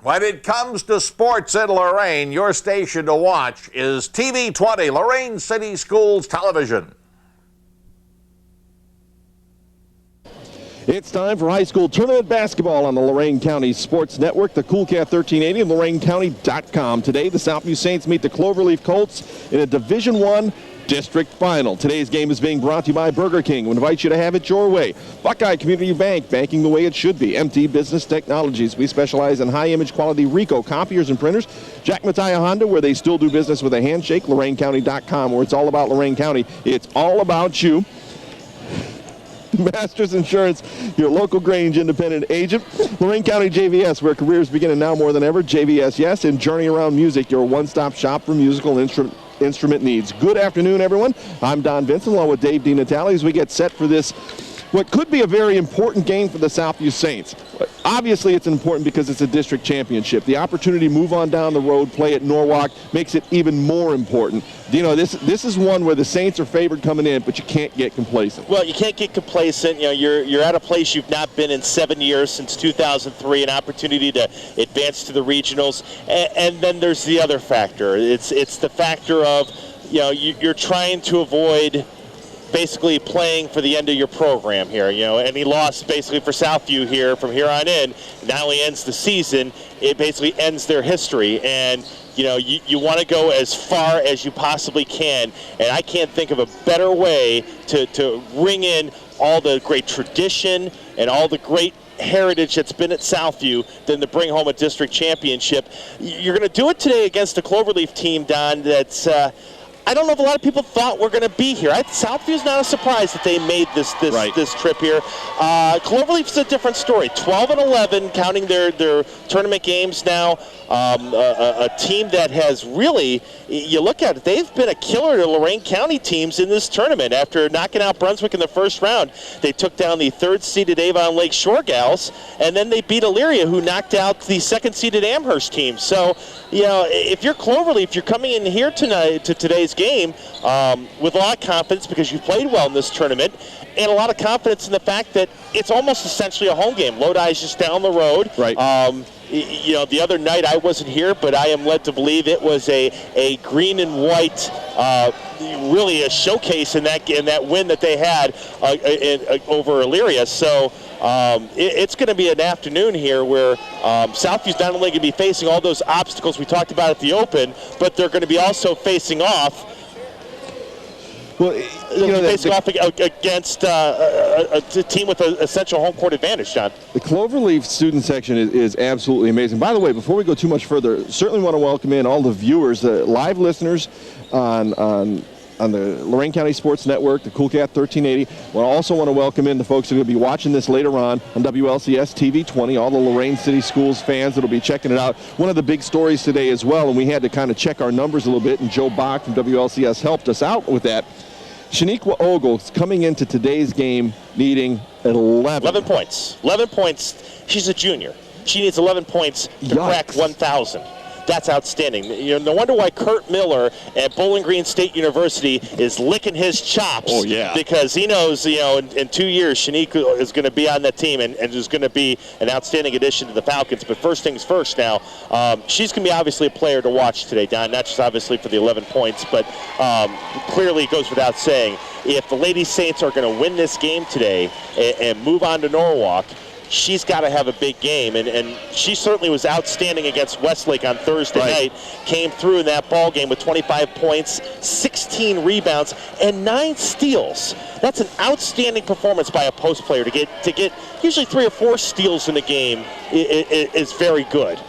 When it comes to sports in Lorain, your station to watch is TV 20, Lorain City Schools Television. It's time for high school tournament basketball on the Lorain County Sports Network, the Coolcat 1380 and LorainCounty.com. Today, the Southview Saints meet the Cloverleaf Colts in a Division I district final. Today's game is being brought to you by Burger King. We invite you to have it your way. Buckeye Community Bank, banking the way it should be. MT Business Technologies. We specialize in high-image quality Ricoh copiers and printers. Jack Mattia Honda, where they still do business with a handshake. LorainCounty.com, where it's all about Lorain County. It's all about you. Masters Insurance, your local Grange independent agent. Lorain County JVS, where careers begin now more than ever. JVS, yes. And Journey Around Music, your one-stop shop for musical instrument needs. Good afternoon, everyone. I'm Don Vincent, along with Dave DiNatale, as we get set for this, what could be a very important game for the Southview Saints. Obviously, it's important because it's a district championship. The opportunity to move on down the road, play at Norwalk, makes it even more important. You know, this is one where the Saints are favored coming in, but you can't get complacent. Well, you can't get complacent. You know, you're at a place you've not been in 7 years, since 2003, an opportunity to advance to the regionals. And then there's the other factor. It's the factor of, you know, you're trying to avoid basically playing for the end of your program here. You know, any loss basically for Southview here from here on in not only ends the season, it basically ends their history. And you know, you want to go as far as you possibly can, and I can't think of a better way to ring in all the great tradition and all the great heritage that's been at Southview than to bring home a district championship. You're going to do it today against a Cloverleaf team, Don, that's I don't know if a lot of people thought we're going to be here. Southview's not a surprise that they made this trip here. Cloverleaf's a different story. 12-11, counting their tournament games now. A team that has really, you look at it, they've been a killer to Lorain County teams in this tournament. After knocking out Brunswick in the first round, they took down the third-seeded Avon Lake Shore Gals, and then they beat Elyria, who knocked out the second-seeded Amherst team. So, you know, if you're Cloverleaf, you're coming in here tonight to today's game with a lot of confidence because you've played well in this tournament, and a lot of confidence in the fact that it's almost essentially a home game. Lodi's just down the road. Right. You know, the other night I wasn't here, but I am led to believe it was a green and white, really a showcase in that win that they had over Elyria. So it's going to be an afternoon here where Southview's not only going to be facing all those obstacles we talked about at the Open, but they're going to be also facing off. Well, you know, facing off against a team with an essential home court advantage, John. The Cloverleaf student section is absolutely amazing. By the way, before we go too much further, certainly want to welcome in all the viewers, live listeners on the Lorain County Sports Network, the Coolcat 1380. We also want to welcome in the folks who are going to be watching this later on WLCS TV 20, all the Lorain City Schools fans that will be checking it out. One of the big stories today as well, and we had to kind of check our numbers a little bit, and Joe Bach from WLCS helped us out with that. Shaniqua Ogles coming into today's game needing 11 points. 11 points. She's a junior. She needs 11 points to crack 1,000. That's outstanding. You know, no wonder why Kurt Miller at Bowling Green State University is licking his chops. Oh, yeah. Because he knows, you know, in 2 years, Shaniqua is going to be on that team and is going to be an outstanding addition to the Falcons. But first things first now, she's going to be obviously a player to watch today, Don, not just obviously for the 11 points, but clearly it goes without saying, if the Lady Saints are going to win this game today and move on to Norwalk, she's got to have a big game, and she certainly was outstanding against Westlake on Thursday night. Came through in that ball game with 25 points, 16 rebounds, and 9 steals. That's an outstanding performance by a post player. To get usually 3 or 4 steals in a game is very good.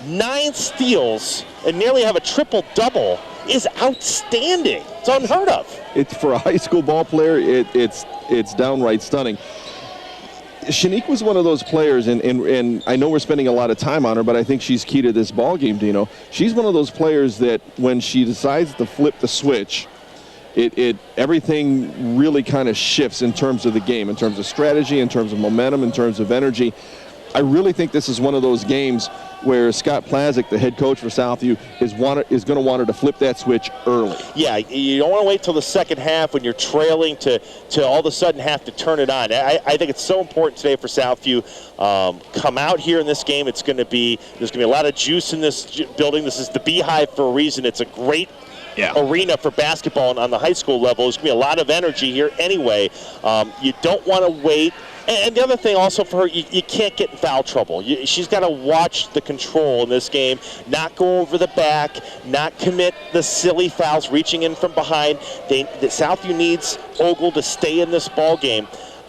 9 steals and nearly have a triple-double is outstanding. It's unheard of. It's for a high school ball player. It's downright stunning. Shanique was one of those players, and I know we're spending a lot of time on her, but I think she's key to this ball game, Dino. She's one of those players that when she decides to flip the switch, everything really kind of shifts in terms of the game, in terms of strategy, in terms of momentum, in terms of energy. I really think this is one of those games where Scott Plazik, the head coach for Southview, is going to want her to flip that switch early. Yeah, you don't want to wait till the second half when you're trailing to all of a sudden have to turn it on. I think it's so important today for Southview. Come out here in this game. There's going to be a lot of juice in this building. This is the Beehive for a reason. It's a great arena for basketball on the high school level. There's going to be a lot of energy here anyway. You don't want to wait. And the other thing also for her, you can't get in foul trouble. She's got to watch the control in this game, not go over the back, not commit the silly fouls, reaching in from behind. Southview needs Ogle to stay in this ball game.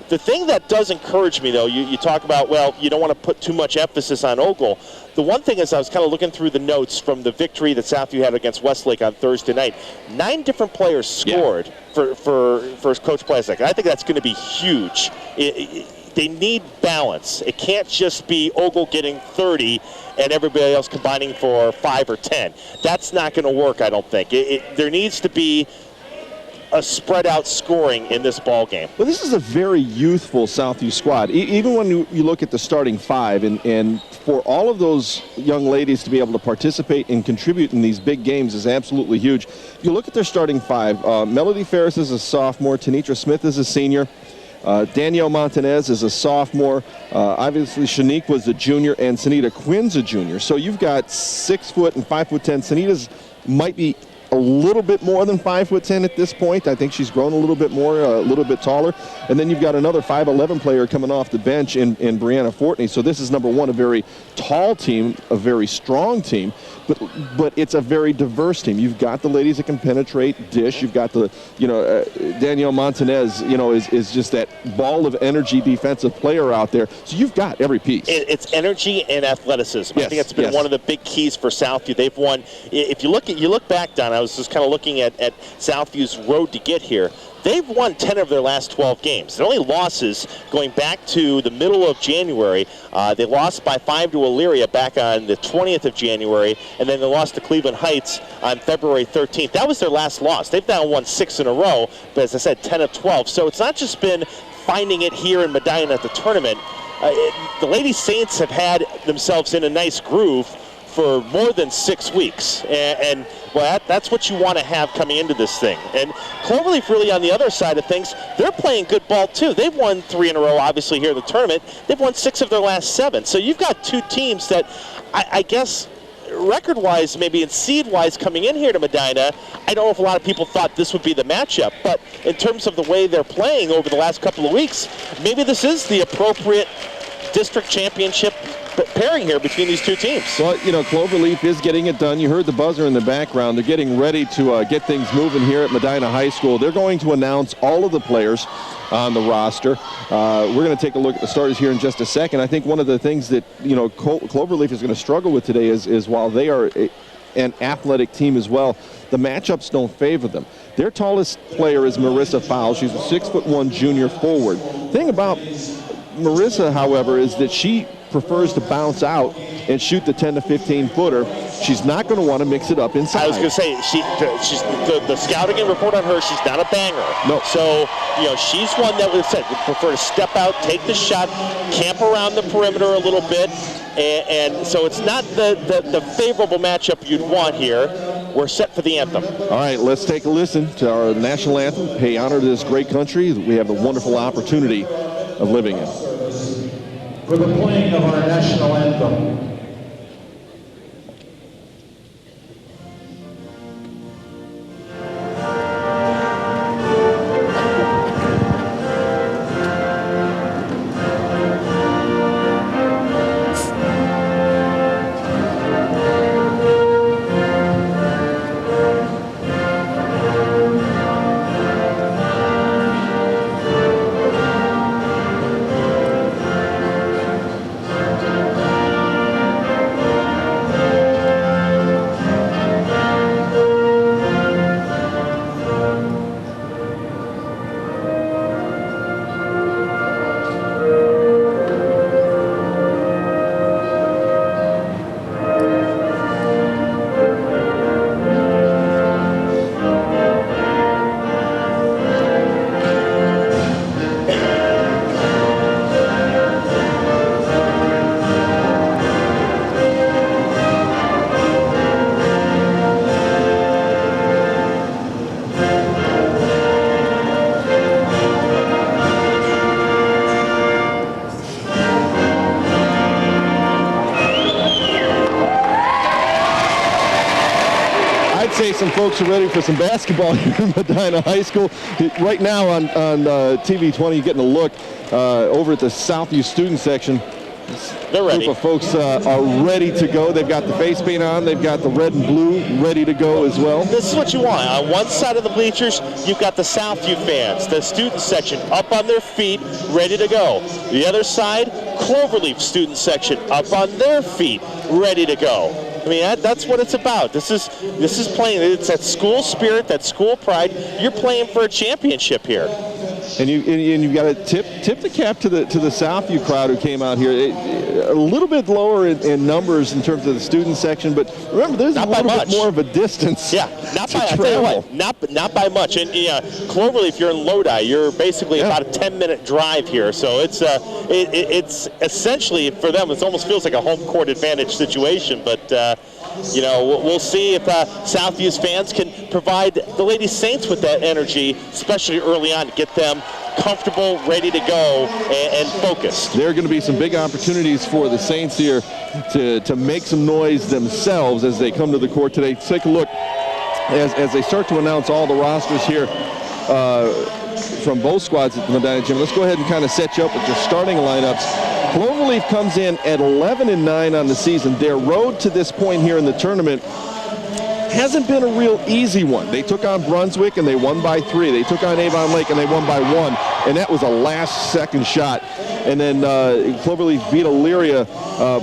The thing that does encourage me, though, you talk about, well, you don't want to put too much emphasis on Ogle. The one thing is I was kind of looking through the notes from the victory that Southview had against Westlake on Thursday night. 9 different players scored for Coach Plazik. I think that's going to be huge. They need balance. It can't just be Ogle getting 30 and everybody else combining for 5 or 10. That's not going to work, I don't think. There needs to be a spread out scoring in this ball game. Well, this is a very youthful Southview squad. Even when you look at the starting 5, and for all of those young ladies to be able to participate and contribute in these big games is absolutely huge. If you look at their starting 5, Melody Ferris is a sophomore, Tanitra Smith is a senior, Danielle Montanez is a sophomore, obviously Shanique was a junior, and Sanita Quinn's a junior. So you've got 6 foot and 5'10". Sanita's might be a little bit more than 5'10" at this point. I think she's grown a little bit more, a little bit taller. And then you've got another 5'11" player coming off the bench in Brianna Fortney. So this is, number one, a very tall team, a very strong team, but it's a very diverse team. You've got the ladies that can penetrate, dish. You've got the, Danielle Montanez, is just that ball of energy defensive player out there. So you've got every piece. It's energy and athleticism. Yes, I think that's been one of the big keys for Southview. They've won. If you look back, Don, I was just kind of looking at Southview's road to get here. They've won 10 of their last 12 games. Their only losses going back to the middle of January, they lost by 5 to Elyria back on the 20th of January, and then they lost to Cleveland Heights on February 13th. That was their last loss. They've now won 6 in a row, but as I said, 10 of 12. So it's not just been finding it here in Medina at the tournament. The Lady Saints have had themselves in a nice groove for more than 6 weeks, and well, that's what you want to have coming into this thing. And Cloverleaf, really on the other side of things, they're playing good ball too. They've won 3 in a row, obviously, here in the tournament. They've won 6 of their last 7. So you've got 2 teams that, I guess, record-wise, maybe and seed-wise, coming in here to Medina, I don't know if a lot of people thought this would be the matchup, but in terms of the way they're playing over the last couple of weeks, maybe this is the appropriate district championship pairing here between these 2 teams. Well, Cloverleaf is getting it done. You heard the buzzer in the background. They're getting ready to get things moving here at Medina High School. They're going to announce all of the players on the roster. We're going to take a look at the starters here in just a second. I think one of the things that, Cloverleaf is going to struggle with today is while they are an athletic team as well, the matchups don't favor them. Their tallest player is Marissa Fowle. She's a 6'1" junior forward. Thing about Marissa, however, is that she prefers to bounce out and shoot the 10 to 15 footer. She's not going to want to mix it up inside. I was going to say, she's the scouting and report on her, she's not a banger. No. So, she's one that would prefer to step out, take the shot, camp around the perimeter a little bit, and so it's not the favorable matchup you'd want here. We're set for the anthem. All right, let's take a listen to our national anthem, pay honor to this great country that we have the wonderful opportunity of living in. For the playing of our national anthem. say some folks are ready for some basketball here in Medina High School. Right now on TV 20, you're getting a look over at the Southview student section. They're ready. Group of folks are ready to go. They've got the face paint on. They've got the red and blue ready to go as well. This is what you want. On one side of the bleachers, you've got the Southview fans, the student section, up on their feet, ready to go. The other side, Cloverleaf student section, up on their feet, ready to go. I mean, that's what it's about. This is playing. It's that school spirit, that school pride. You're playing for a championship here. And you've got to tip the cap to the Southview crowd who came out here. A little bit lower in numbers in terms of the student section, but remember, there's a little bit more of a distance. Yeah, not by, I'll tell you what, not by much. And Cloverleaf, you're in Lodi. You're basically about a 10-minute drive here, so it's essentially for them. It almost feels like a home court advantage situation, but. We'll see if Southview's fans can provide the Lady Saints with that energy, especially early on, to get them comfortable, ready to go, and focused. There are going to be some big opportunities for the Saints here to make some noise themselves as they come to the court today. Take a look as they start to announce all the rosters here from both squads at the Medina Gym. Let's go ahead and kind of set you up with your starting lineups. Cloverleaf comes in at 11-9 on the season. Their road to this point here in the tournament hasn't been a real easy one. They took on Brunswick and they won by 3. They took on Avon Lake and they won by 1, and that was a last-second shot. And then Cloverleaf beat Elyria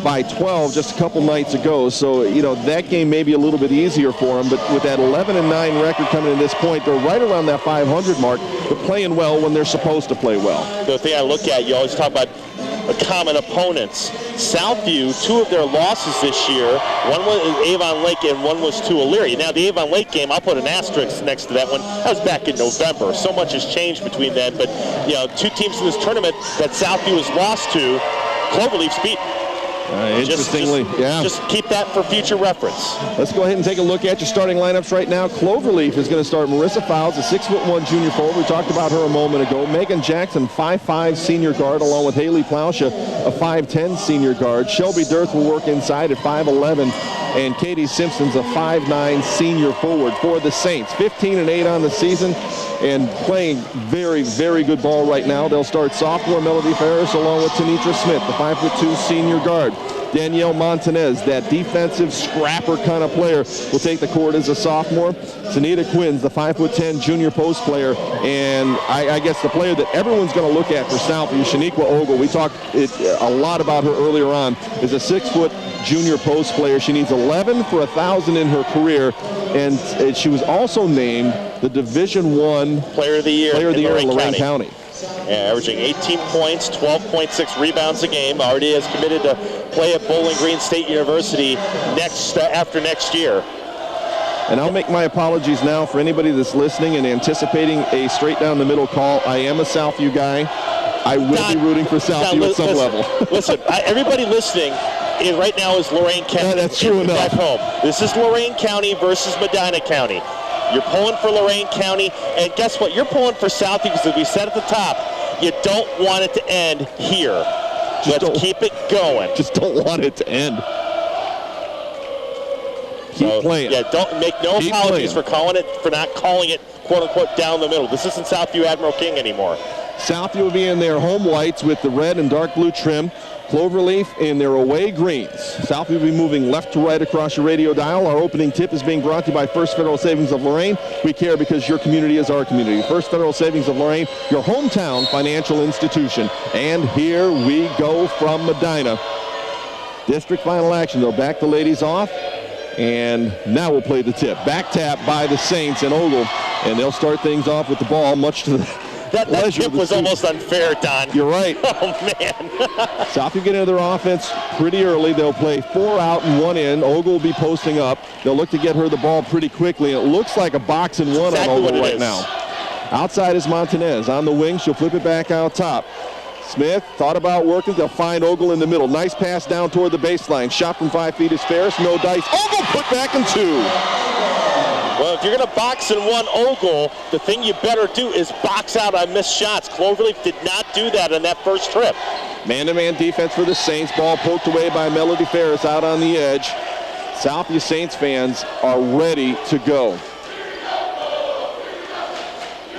by 12 just a couple nights ago. So, that game may be a little bit easier for them, but with that 11-9 record coming to this point, they're right around that 500 mark, but playing well when they're supposed to play well. The thing I look at, you always talk about common opponents. Southview, 2 of their losses this year, one was Avon Lake and one was to Elyria. Now the Avon Lake game, I'll put an asterisk next to that one. That was back in November. So much has changed between then, but 2 teams in this tournament that Southview has lost to, Cloverleaf's beaten. Interestingly, just keep that for future reference. Let's go ahead and take a look at your starting lineups right now. Cloverleaf is going to start Marissa Fowles, a 6'1" junior forward. We talked about her a moment ago. Megan Jackson, 5'5" senior guard, along with Haley Plauscha, a 5'10" senior guard. Shelby Dirth will work inside at 5'11", and Katie Simpson's a 5'9" senior forward for the Saints. 15-8 on the season and playing very, very good ball right now. They'll start sophomore Melody Ferris along with Tanitra Smith, the 5'2" senior guard. Danielle Montanez, that defensive scrapper kind of player, will take the court as a sophomore. Sunita Quinns, the 5'10" junior post player, and I guess the player that everyone's going to look at for Southview, Shaniqua Ogle. We talked a lot about her earlier on, is a 6-foot junior post player. She needs 11 for 1,000 in her career, and she was also named the Division I Player of the Year in Lorain County. Yeah, averaging 18 points, 12.6 rebounds a game. Already has committed to play at Bowling Green State University after next year. And I'll make my apologies now for anybody that's listening and anticipating a straight down the middle call. I am a Southview guy. I will be rooting for Southview at some level. Listen, everybody listening right now is Lorain County. Yeah, that's true enough. Back home. This is Lorain County versus Medina County. You're pulling for Lorain County, and guess what? You're pulling for Southview because, as we said at the top, you don't want it to end here. Let's keep it going. Just don't want it to end. Keep playing. Yeah, don't make no apologies for not calling it, quote unquote, down the middle. This isn't Southview Admiral King anymore. Southview will be in their home whites with the red and dark blue trim. Cloverleaf in their away greens. Southview will be moving left to right across your radio dial. Our opening tip is being brought to you by First Federal Savings of Lorain. We care because your community is our community. First Federal Savings of Lorain, your hometown financial institution. And here we go from Medina. District final action. They'll back the ladies off. And now we'll play the tip. Back tap by the Saints and Ogle. And they'll start things off with the ball, much to the That tip was almost unfair, Don. You're right. Oh, man. Southview get into their offense pretty early. They'll play 4 out and 1 in. Ogle will be posting up. They'll look to get her the ball pretty quickly. It looks like a box and one on Ogle right now. Outside is Montanez. On the wing, she'll flip it back out top. Smith thought about working. They'll find Ogle in the middle. Nice pass down toward the baseline. Shot from 5 feet is Ferris. No dice. Ogle put back in 2. Well, if you're going to box and one Ogle, the thing you better do is box out on missed shots. Cloverleaf did not do that on that first trip. Man-to-man defense for the Saints. Ball poked away by Melody Ferris out on the edge. Southview Saints fans are ready to go.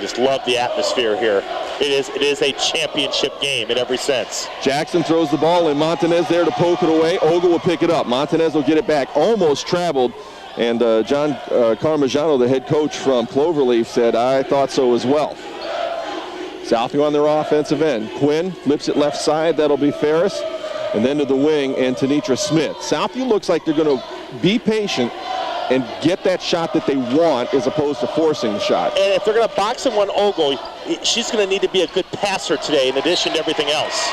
Just love the atmosphere here. It is a championship game in every sense. Jackson throws the ball, and Montanez there to poke it away. Ogle will pick it up. Montanez will get it back. Almost traveled. And John Carmigiano, the head coach from Cloverleaf, said, I thought so as well. Southview on their offensive end. Quinn flips it left side. That'll be Ferris. And then to the wing, and Tanitra Smith. Southview looks like they're going to be patient and get that shot that they want as opposed to forcing the shot. And if they're going to box in one Ogle, she's going to need to be a good passer today in addition to everything else.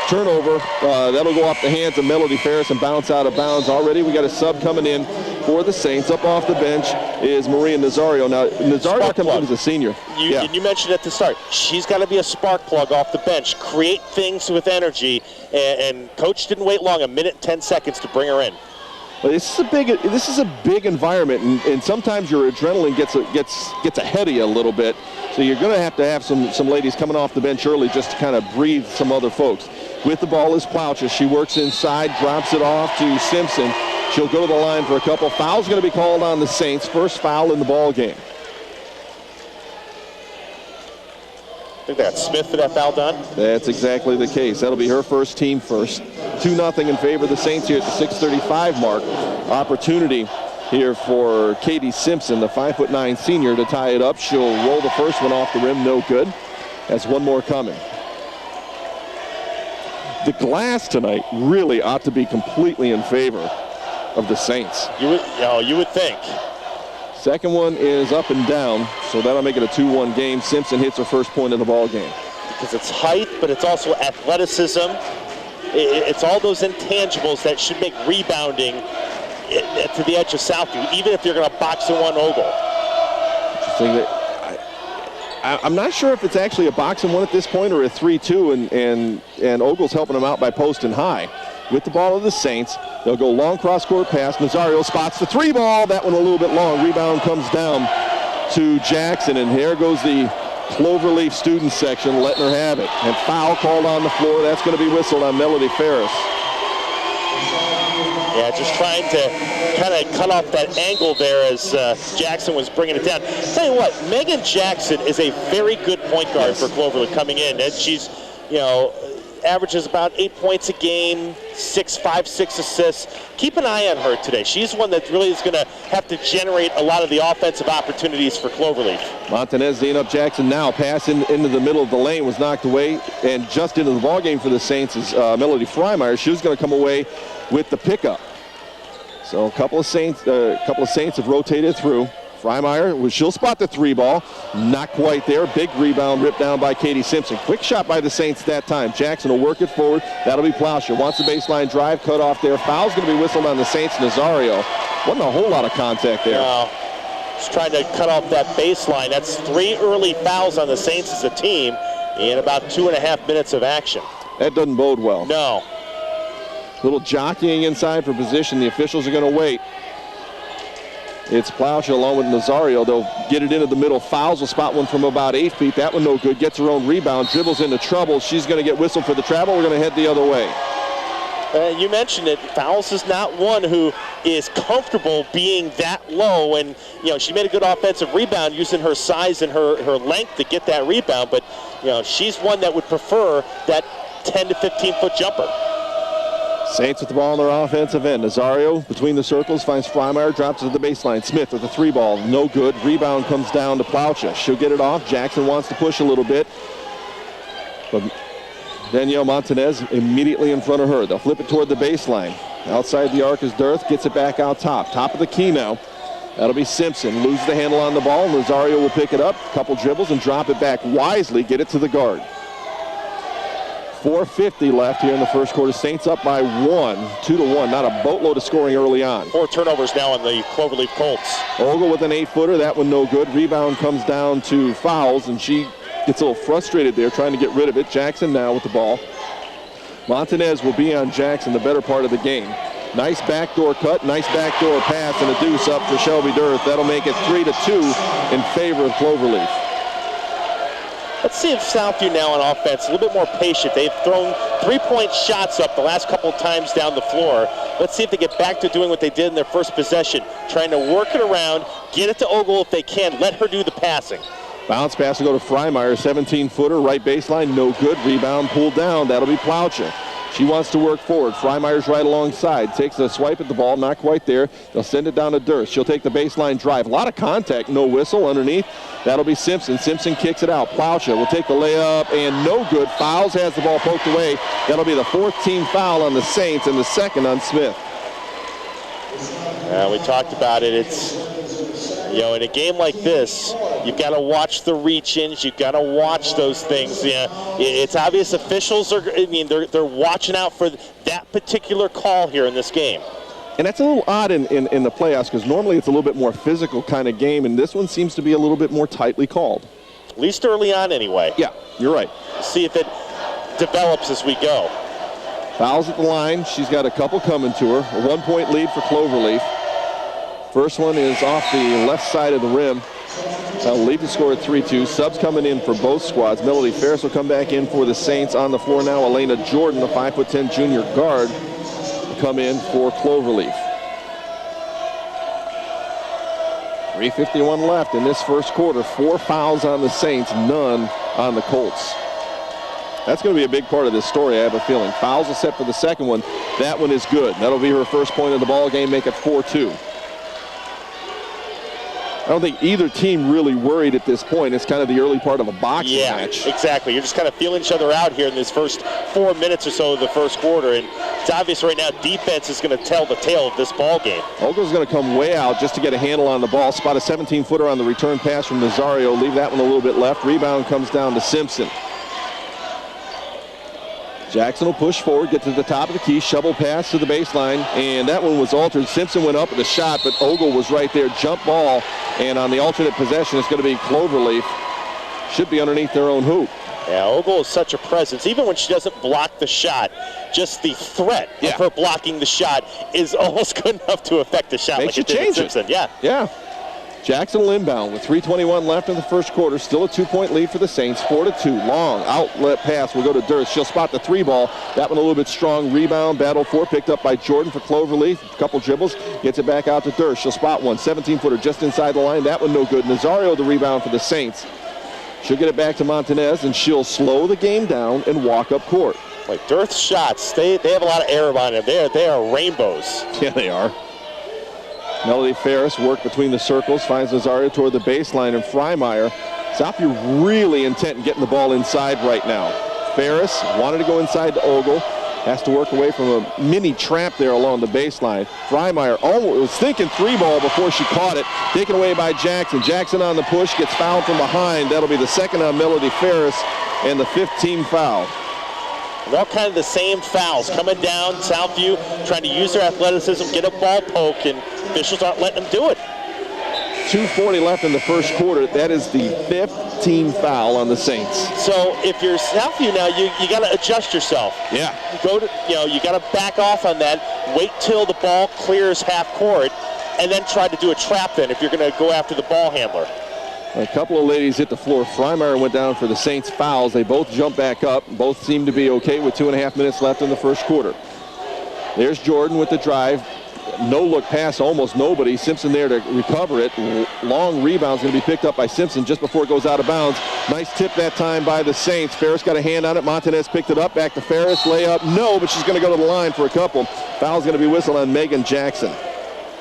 Turnover, that'll go off the hands of Melody Ferris and bounce out of bounds. Already we got a sub coming in for the Saints. Up off the bench is Maria Nazario. Now, Nazario comes in as a senior. You mentioned at the start, she's got to be a spark plug off the bench, create things with energy, and Coach didn't wait long, 1 minute and 10 seconds to bring her in. Well, this is a big environment, and sometimes your adrenaline gets ahead of you a little bit. So you're going to have some ladies coming off the bench early just to kind of breathe some other folks. With the ball is Plaucha. She works inside, drops it off to Simpson. She'll go to the line for a couple. Foul's going to be called on the Saints. First foul in the ball game. I think that's Smith for that foul done. That's exactly the case. That'll be her first, team first. 2-0 in favor of the Saints here at the 6:35 mark. Opportunity here for Katie Simpson, the 5'9" senior, to tie it up. She'll roll the first one off the rim, no good. That's one more coming. The glass tonight really ought to be completely in favor of the Saints. You would think. Second one is up and down, so that'll make it a 2-1 game. Simpson hits her first point of the ball game. Because it's height, but it's also athleticism. It's all those intangibles that should make rebounding to the edge of Southview, even if you're going to box in one Ogle. Interesting that I'm not sure if it's actually a box and one at this point or a 3-2, and Ogle's helping them out by posting high. With the ball of the Saints, they'll go long cross-court pass. Nazario spots the three ball. That one a little bit long. Rebound comes down to Jackson, and here goes the Cloverleaf student section letting her have it. And foul called on the floor. That's going to be whistled on Melody Ferris. Yeah, just trying to kind of cut off that angle there as Jackson was bringing it down. Tell you what, Megan Jackson is a very good point guard for Cloverleaf coming in. And she's, averages about 8 points a game, 5, 6 assists. Keep an eye on her today. She's one that really is going to have to generate a lot of the offensive opportunities for Cloverleaf. Montanez Zane up Jackson now. Pass into the middle of the lane was knocked away, and just into the ball game for the Saints is Melody Freimeyer. She was going to come away with the pickup. So a couple of Saints have rotated through. Freimeyer, she'll spot the three ball. Not quite there. Big rebound ripped down by Katie Simpson. Quick shot by the Saints that time. Jackson will work it forward. That'll be Plaucha. Wants the baseline drive. Cut off there. Foul's going to be whistled on the Saints. Nazario. Wasn't a whole lot of contact there. No. Just trying to cut off that baseline. That's 3 early fouls on the Saints as a team in about 2.5 minutes of action. That doesn't bode well. No. Little jockeying inside for position. The officials are going to wait. It's Plaucha along with Nazario. They'll get it into the middle. Fouls will spot one from about 8 feet. That one no good. Gets her own rebound. Dribbles into trouble. She's going to get whistled for the travel. We're going to head the other way. You mentioned it. Fouls is not one who is comfortable being that low. And, she made a good offensive rebound using her size and her length to get that rebound. But, she's one that would prefer that 10 to 15-foot jumper. Saints with the ball on their offensive end. Nazario between the circles finds Freimeyer, drops it to the baseline. Smith with the three ball, no good. Rebound comes down to Plaucha. She'll get it off. Jackson wants to push a little bit, but Danielle Montanez immediately in front of her. They'll flip it toward the baseline. Outside the arc is Dearth, gets it back out top. Top of the key now. That'll be Simpson. Loses the handle on the ball. Nazario will pick it up, couple dribbles, and drop it back wisely. Get it to the guard. 4:50 left here in the first quarter. Saints up by 1, 2-1. Not a boatload of scoring early on. 4 turnovers now on the Cloverleaf Colts. Ogle with an 8-footer. That one no good. Rebound comes down to Fouls, and she gets a little frustrated there trying to get rid of it. Jackson now with the ball. Montanez will be on Jackson the better part of the game. Nice backdoor cut, nice backdoor pass, and a deuce up for Shelby Dearth. That'll make it 3-2 in favor of Cloverleaf. Let's see if Southview now on offense, a little bit more patient. They've thrown three-point shots up the last couple of times down the floor. Let's see if they get back to doing what they did in their first possession, trying to work it around, get it to Ogle if they can, let her do the passing. Bounce pass will go to Freimeyer, 17-footer, right baseline, no good. Rebound pulled down, that'll be Plaucha. She wants to work forward. Freimeyer's right alongside. Takes a swipe at the ball, not quite there. They'll send it down to Durst. She'll take the baseline drive. A lot of contact, no whistle underneath. That'll be Simpson. Simpson kicks it out. Plaucha will take the layup, and no good. Fouls, has the ball poked away. That'll be the 4th team foul on the Saints and the 2nd on Smith. We talked about it. It's, in a game like this, you've got to watch the reach-ins. You've got to watch those things. Yeah, it's obvious officials they're watching out for that particular call here in this game. And that's a little odd in the playoffs because normally it's a little bit more physical kind of game, and this one seems to be a little bit more tightly called. At least early on anyway. Yeah, you're right. See if it develops as we go. Fouls at the line. She's got a couple coming to her. A 1-point lead for Cloverleaf. First one is off the left side of the rim. That'll lead the score at 3-2. Subs coming in for both squads. Melody Ferris will come back in for the Saints. On the floor now, Elena Jordan, the 5'10" junior guard, will come in for Cloverleaf. 3:51 left in this first quarter. 4 fouls on the Saints, none on the Colts. That's going to be a big part of this story, I have a feeling. Fouls are set for the second one. That one is good. That'll be her first point of the ball game, make it 4-2. I don't think either team really worried at this point. It's kind of the early part of a boxing match. Yeah, exactly. You're just kind of feeling each other out here in this first 4 minutes or so of the first quarter. And it's obvious right now defense is going to tell the tale of this ball game. Ogle's going to come way out just to get a handle on the ball. Spot a 17-footer on the return pass from Nazario. Leave that one a little bit left. Rebound comes down to Simpson. Jackson will push forward, get to the top of the key, shovel pass to the baseline, and that one was altered. Simpson went up with a shot, but Ogle was right there. Jump ball, and on the alternate possession, it's going to be Cloverleaf. Should be underneath their own hoop. Yeah, Ogle is such a presence. Even when she doesn't block the shot, just the threat of her blocking the shot is almost good enough to affect the shot. Makes like you it did change Simpson. it. Yeah. Jackson will inbound with 3:21 left in the first quarter. Still a 2-point lead for the Saints. 4-2. Long outlet pass will go to Durst. She'll spot the 3 ball. That one a little bit strong. Rebound, battle for, picked up by Jordan for Cloverleaf. A couple dribbles. Gets it back out to Durst. She'll spot one. 17-footer just inside the line. That one no good. Nazario the rebound for the Saints. She'll get it back to Montanez, and she'll slow the game down and walk up court. Like Durst's shots, they have a lot of air on them. They are rainbows. Yeah, they are. Melody Ferris worked between the circles, finds Nazario toward the baseline, and Freimeyer. Southview really intent in getting the ball inside right now. Ferris wanted to go inside to Ogle. Has to work away from a mini trap there along the baseline. Freimeyer almost was thinking 3 ball before she caught it. Taken away by Jackson. Jackson on the push, gets fouled from behind. That'll be the 2nd on Melody Ferris and the 5th team foul. And all kind of the same fouls coming down. Southview trying to use their athleticism, get a ball poke, and officials aren't letting them do it. 2:40 left in the first quarter. That is the 5th team foul on the Saints. So if you're Southview now, you got to adjust yourself. Yeah. You got to back off on that. Wait till the ball clears half court, and then try to do a trap then if you're going to go after the ball handler. A couple of ladies hit the floor. Freimeyer went down for the Saints fouls. They both jumped back up. Both seem to be okay with 2.5 minutes left in the first quarter. There's Jordan with the drive. No-look pass, almost nobody. Simpson there to recover it. Long rebound's going to be picked up by Simpson just before it goes out of bounds. Nice tip that time by the Saints. Ferris got a hand on it. Montanez picked it up. Back to Ferris. Layup. No, but she's going to go to the line for a couple. Foul's going to be whistled on Megan Jackson.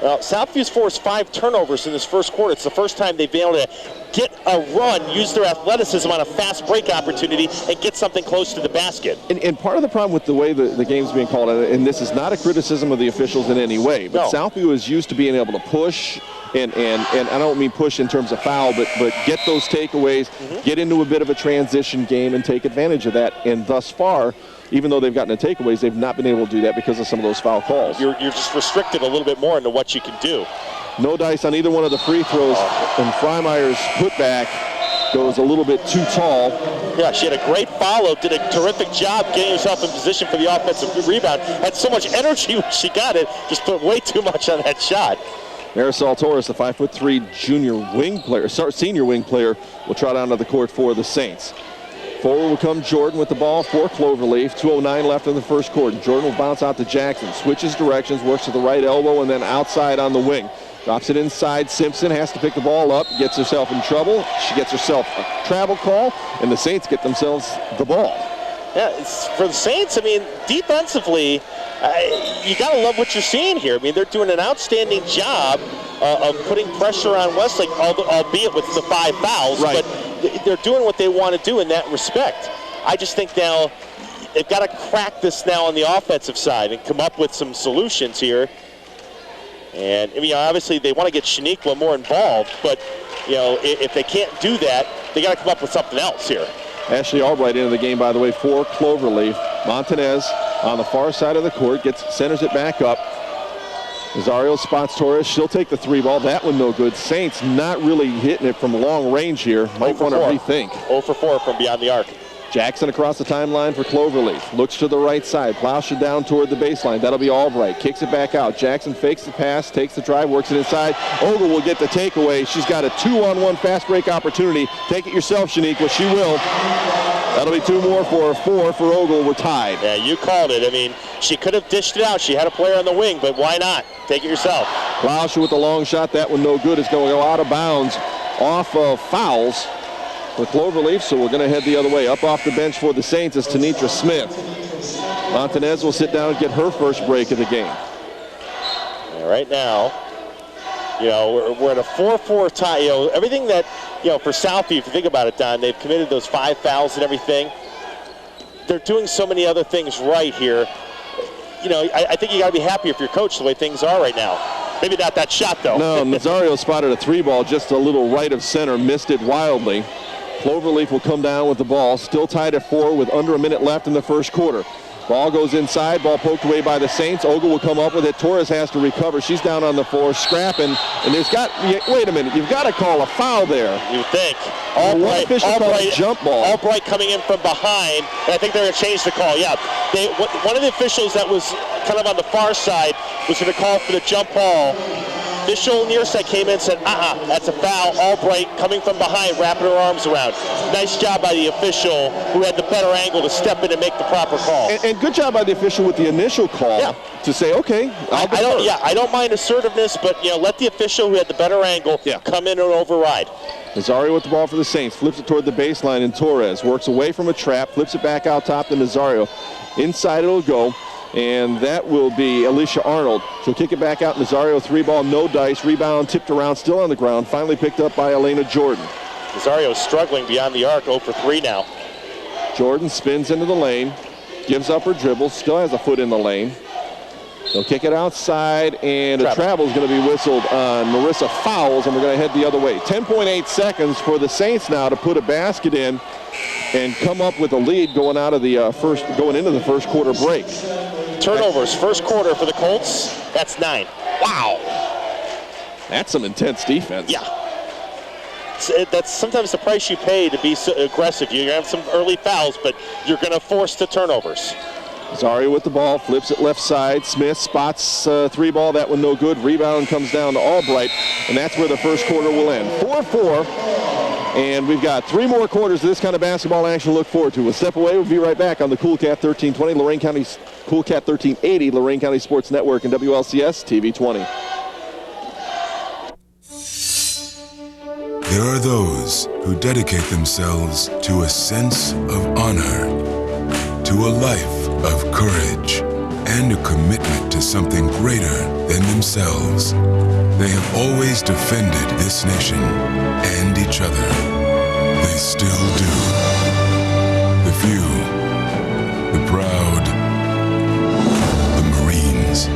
Well, Southview's forced 5 turnovers in this first quarter. It's the first time they've been able to get a run, use their athleticism on a fast break opportunity, and get something close to the basket. And part of the problem with the way the game's being called, and this is not a criticism of the officials in any way, but no. Southview is used to being able to push, and I don't mean push in terms of foul, but get those takeaways, get into a bit of a transition game and take advantage of that. And thus far, even though they've gotten the takeaways, they've not been able to do that because of some of those foul calls. You're just restricted a little bit more into what you can do. No dice on either one of the free throws, and Freimeyer's putback goes a little bit too tall. Yeah, she had a great follow, did a terrific job getting herself in position for the offensive rebound. Had so much energy when she got it, just put way too much on that shot. Marisol Torres, the 5'3" senior wing player, will trot onto the court for the Saints. Forward will come Jordan with the ball for Cloverleaf. 2:09 left in the first quarter. Jordan will bounce out to Jackson. Switches directions, works to the right elbow, and then outside on the wing. Drops it inside. Simpson has to pick the ball up. Gets herself in trouble. She gets herself a travel call, and the Saints get themselves the ball. Yeah, it's, for the Saints, I mean, defensively, you got to love what you're seeing here. I mean, they're doing an outstanding job of putting pressure on Westlake, albeit with the 5 fouls. Right. But they're doing what they want to do in that respect. I just think now they've got to crack this now on the offensive side and come up with some solutions here. And, I mean, obviously they want to get Shaniqua more involved, but, you know, if they can't do that, they got to come up with something else here. Ashley Albright into the game, by the way, for Cloverleaf. Montanez on the far side of the court, centers it back up. Nazario spots Torres. She'll take the 3 ball. That one no good. Saints not really hitting it from long range here. Might want to rethink. 0 for 4 from beyond the arc. Jackson across the timeline for Cloverleaf. Looks to the right side. Plows it down toward the baseline. That'll be Albright. Kicks it back out. Jackson fakes the pass, takes the drive, works it inside. Ogle will get the takeaway. She's got a 2-on-1 fast break opportunity. Take it yourself, Shaniqua. She will. That'll be 2 more for her. 4 for Ogle. We're tied. Yeah, you called it. I mean, she could have dished it out. She had a player on the wing, but why not? Take it yourself. Plows with the long shot. That one no good. It's going to go out of bounds off of fouls for Cloverleaf, so we're going to head the other way. Up off the bench for the Saints is Tanitra Smith. Montanez will sit down and get her first break of the game. Yeah, right now, you know, we're at a 4-4 tie. You know, everything that, you know, for Southview, if you think about it, Don, they've committed those 5 fouls and everything. They're doing so many other things right here. You know, I think you got to be happy if you're coached the way things are right now. Maybe not that shot, though. No, Nazario spotted a 3 ball just a little right of center, missed it wildly. Cloverleaf will come down with the ball, still tied at 4 with under a minute left in the first quarter. Ball goes inside, ball poked away by the Saints. Ogle will come up with it. Torres has to recover. She's down on the floor, scrapping, and wait a minute, you've got to call a foul there. You think. Albright jump ball. Albright coming in from behind, and I think they're going to change the call. Yeah, one of the officials that was kind of on the far side was going to call for the jump ball. Official near side came in and said, that's a foul. Albright coming from behind, wrapping her arms around. Nice job by the official who had the better angle to step in and make the proper call. And good job by the official with the initial call to say, okay, I don't mind assertiveness, but, you know, let the official who had the better angle come in and override. Nazario with the ball for the Saints, flips it toward the baseline, and Torres works away from a trap, flips it back out top to Nazario. Inside it'll go. And that will be Alicia Arnold. She'll kick it back out. Nazario 3 ball, no dice. Rebound tipped around, still on the ground. Finally picked up by Elena Jordan. Nazario struggling beyond the arc, 0 for 3 now. Jordan spins into the lane, gives up her dribble, still has a foot in the lane. They'll kick it outside, and a travel is going to be whistled on Marissa Fowles, and we're going to head the other way. 10.8 seconds for the Saints now to put a basket in and come up with a lead going into the first quarter break. Turnovers, first quarter for the Colts, that's 9. Wow. That's some intense defense. Yeah. That's sometimes the price you pay to be so aggressive. You're going to have some early fouls, but you're going to force the turnovers. Zaria with the ball, flips it left side. Smith spots 3 ball, that one no good. Rebound comes down to Albright, and that's where the first quarter will end. 4-4, and we've got 3 more quarters of this kind of basketball action to look forward to. We'll step away. We'll be right back on the Cool Cat 1320, Lorain County's Cool Cat 1380, Lorain County Sports Network, and WLCS TV 20. There are those who dedicate themselves to a sense of honor, to a life of courage, and a commitment to something greater than themselves. They have always defended this nation and each other. They still do. The few, the proud, the Marines.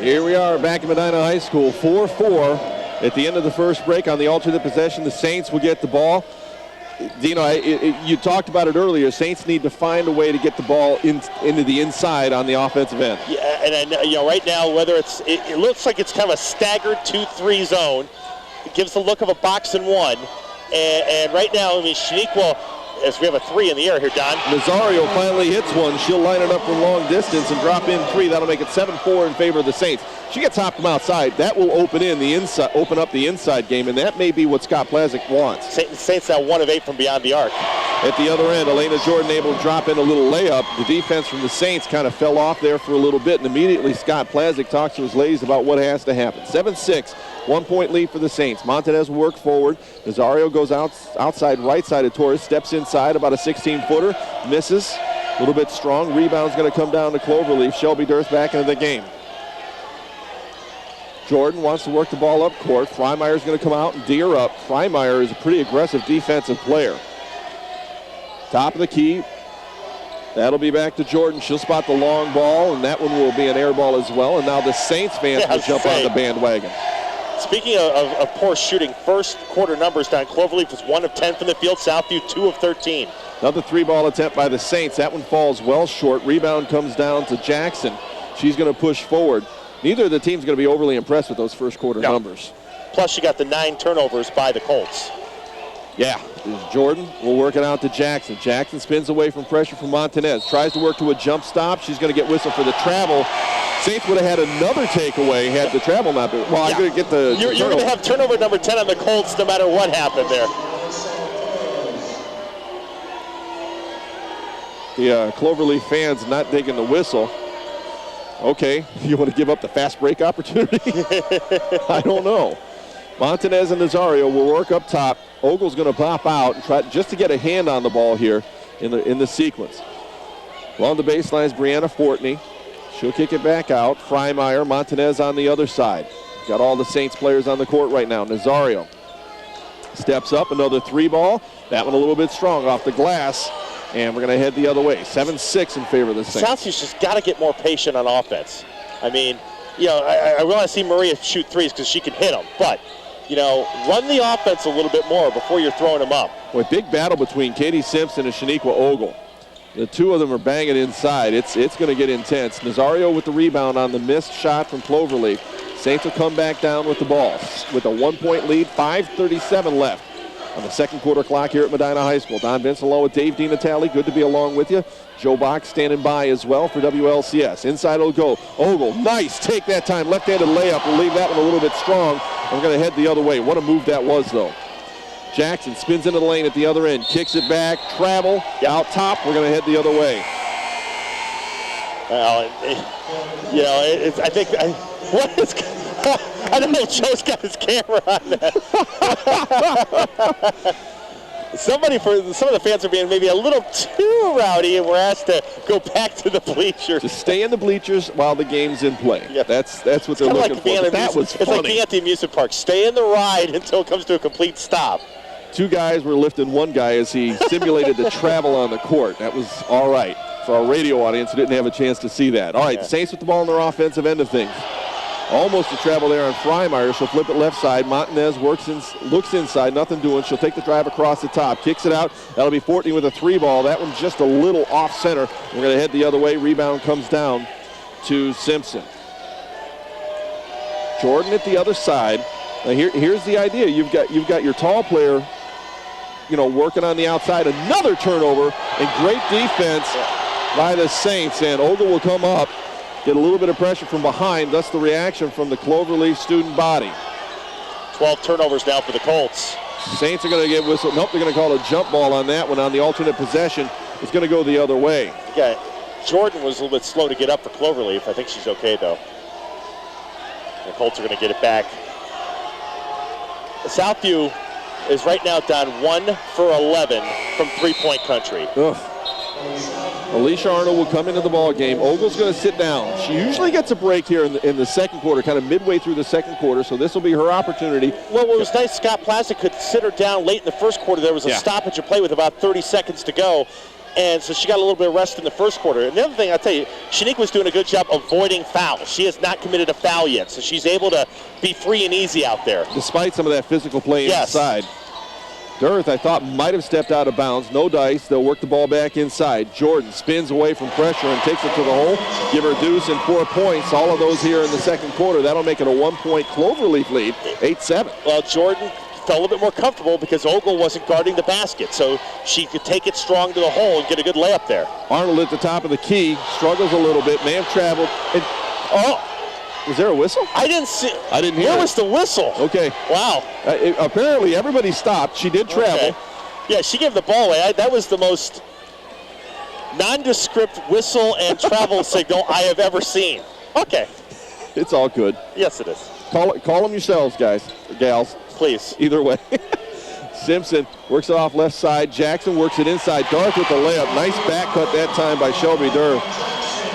Here we are back in Medina High School, 4-4 at the end of the first break. On the alternate possession, the Saints will get the ball. Dino, you talked about it earlier. Saints need to find a way to get the ball into the inside on the offensive end. Yeah, and I know, right now, whether it looks like it's kind of a staggered 2-3 zone. It gives the look of a box and one. And right now, I mean, Shaniqua, as we have a 3 in the air here, Don. Nazario finally hits one. She'll line it up from long distance and drop in 3. That'll make it 7-4 in favor of the Saints. She gets hopped from outside. That will open up the inside game, and that may be what Scott Plazik wants. Saints now 1 of 8 from beyond the arc. At the other end, Elena Jordan able to drop in a little layup. The defense from the Saints kind of fell off there for a little bit, and immediately Scott Plazik talks to his ladies about what has to happen. 7-6, 1-point lead for the Saints. Montanez will work forward. Nazario goes outside right side of Torres, steps inside about a 16-footer, misses. A little bit strong. Rebound's going to come down to Cloverleaf. Shelby Durst back into the game. Jordan wants to work the ball up court. Freymeyer's going to come out and D her up. Freimeyer is a pretty aggressive defensive player. Top of the key. That'll be back to Jordan. She'll spot the long ball, and that one will be an air ball as well. And now the Saints fans will jump on the bandwagon. Speaking of poor shooting, first quarter numbers down. Cloverleaf was 1 of 10 from the field. Southview 2 of 13. Another 3-ball attempt by the Saints. That one falls well short. Rebound comes down to Jackson. She's going to push forward. Neither of the teams going to be overly impressed with those first quarter numbers. Plus, you got the 9 turnovers by the Colts. Yeah, Jordan will work it out to Jackson. Jackson spins away from pressure from Montanez. Tries to work to a jump stop. She's going to get whistled for the travel. Saints would have had another takeaway had the travel not been. Well, I'm going to get the. You're going to have turnover number 10 on the Colts no matter what happened there. The Cloverleaf fans not digging the whistle. Okay, you want to give up the fast break opportunity? I don't know. Montanez and Nazario will work up top. Ogle's going to pop out and try just to get a hand on the ball here in the sequence. Along the baseline is Brianna Fortney. She'll kick it back out. Freimeyer, Montanez on the other side. Got all the Saints players on the court right now. Nazario steps up, another 3-ball. That one a little bit strong off the glass. And we're going to head the other way. 7-6 in favor of the Saints. Southview's just got to get more patient on offense. I mean, you know, I want to see Maria shoot threes because she can hit them. But, you know, run the offense a little bit more before you're throwing them up. Boy, big battle between Katie Simpson and Shaniqua Ogle. The two of them are banging inside. It's going to get intense. Nazario with the rebound on the missed shot from Cloverleaf. Saints will come back down with the ball with a 1-point lead, 5:37 left on the second quarter clock here at Medina High School. Don Benson along with Dave DiNatale. Good to be along with you. Joe Box standing by as well for WLCS. Inside it'll go. Ogle, nice take that time. Left-handed layup. We'll leave that one a little bit strong. We're going to head the other way. What a move that was, though. Jackson spins into the lane at the other end. Kicks it back. Travel. Out top. We're going to head the other way. Well, you know, I think, what is... I don't know if Joe's got his camera on that. Some of the fans are being maybe a little too rowdy, and we're asked to go back to the bleachers. Just stay in the bleachers while the game's in play. Yeah. That's what they're looking for. That was funny. It's like being at the amusement park. Stay in the ride until it comes to a complete stop. Two guys were lifting one guy as he simulated the travel on the court. That was all right. For our radio audience who didn't have a chance to see that. All right, the Saints with the ball on their offensive end of things. Almost a travel there on Freimeyer. She'll flip it left side. Montanez looks inside, nothing doing. She'll take the drive across the top, kicks it out. That'll be Fortney with a 3-ball. That one's just a little off center. We're going to head the other way. Rebound comes down to Simpson. Jordan at the other side. Now here's the idea. You've got your tall player, you know, working on the outside. Another turnover and great defense by the Saints. And Ogle will come up. Get a little bit of pressure from behind, thus the reaction from the Cloverleaf student body. 12 turnovers now for the Colts. Saints are going to get whistled. Nope, they're going to call a jump ball on that one on the alternate possession. It's going to go the other way. Yeah, Jordan was a little bit slow to get up for Cloverleaf. I think she's okay, though. The Colts are going to get it back. Southview is right now down 1 for 11 from three-point country. Ugh. Alicia Arnold will come into the ball game. Ogle's going to sit down. She usually gets a break here in the second quarter, kind of midway through the second quarter, so this will be her opportunity. Well, what was nice, Scott Plazik could sit her down late in the first quarter. There was a stoppage of play with about 30 seconds to go, and so she got a little bit of rest in the first quarter. And the other thing, I'll tell you, Shanique was doing a good job avoiding fouls. She has not committed a foul yet, so she's able to be free and easy out there. Despite some of that physical play inside. Dearth, I thought, might have stepped out of bounds. No dice. They'll work the ball back inside. Jordan spins away from pressure and takes it to the hole. Give her deuce and 4 points. All of those here in the second quarter. That'll make it a 1-point Cloverleaf lead, 8-7. Well, Jordan felt a little bit more comfortable because Ogle wasn't guarding the basket, so she could take it strong to the hole and get a good layup there. Arnold at the top of the key. Struggles a little bit. May have traveled. And, was there a whistle? I didn't see. I didn't hear Where it. was the whistle? Okay. Wow. Apparently everybody stopped. She did travel. Okay. Yeah, she gave the ball away. That was the most nondescript whistle and travel signal I have ever seen. Okay. It's all good. Yes, it is. Call them yourselves, guys, gals. Please. Either way. Simpson works it off left side. Jackson works it inside. Darth with the layup. Nice back cut that time by Shelby Durr.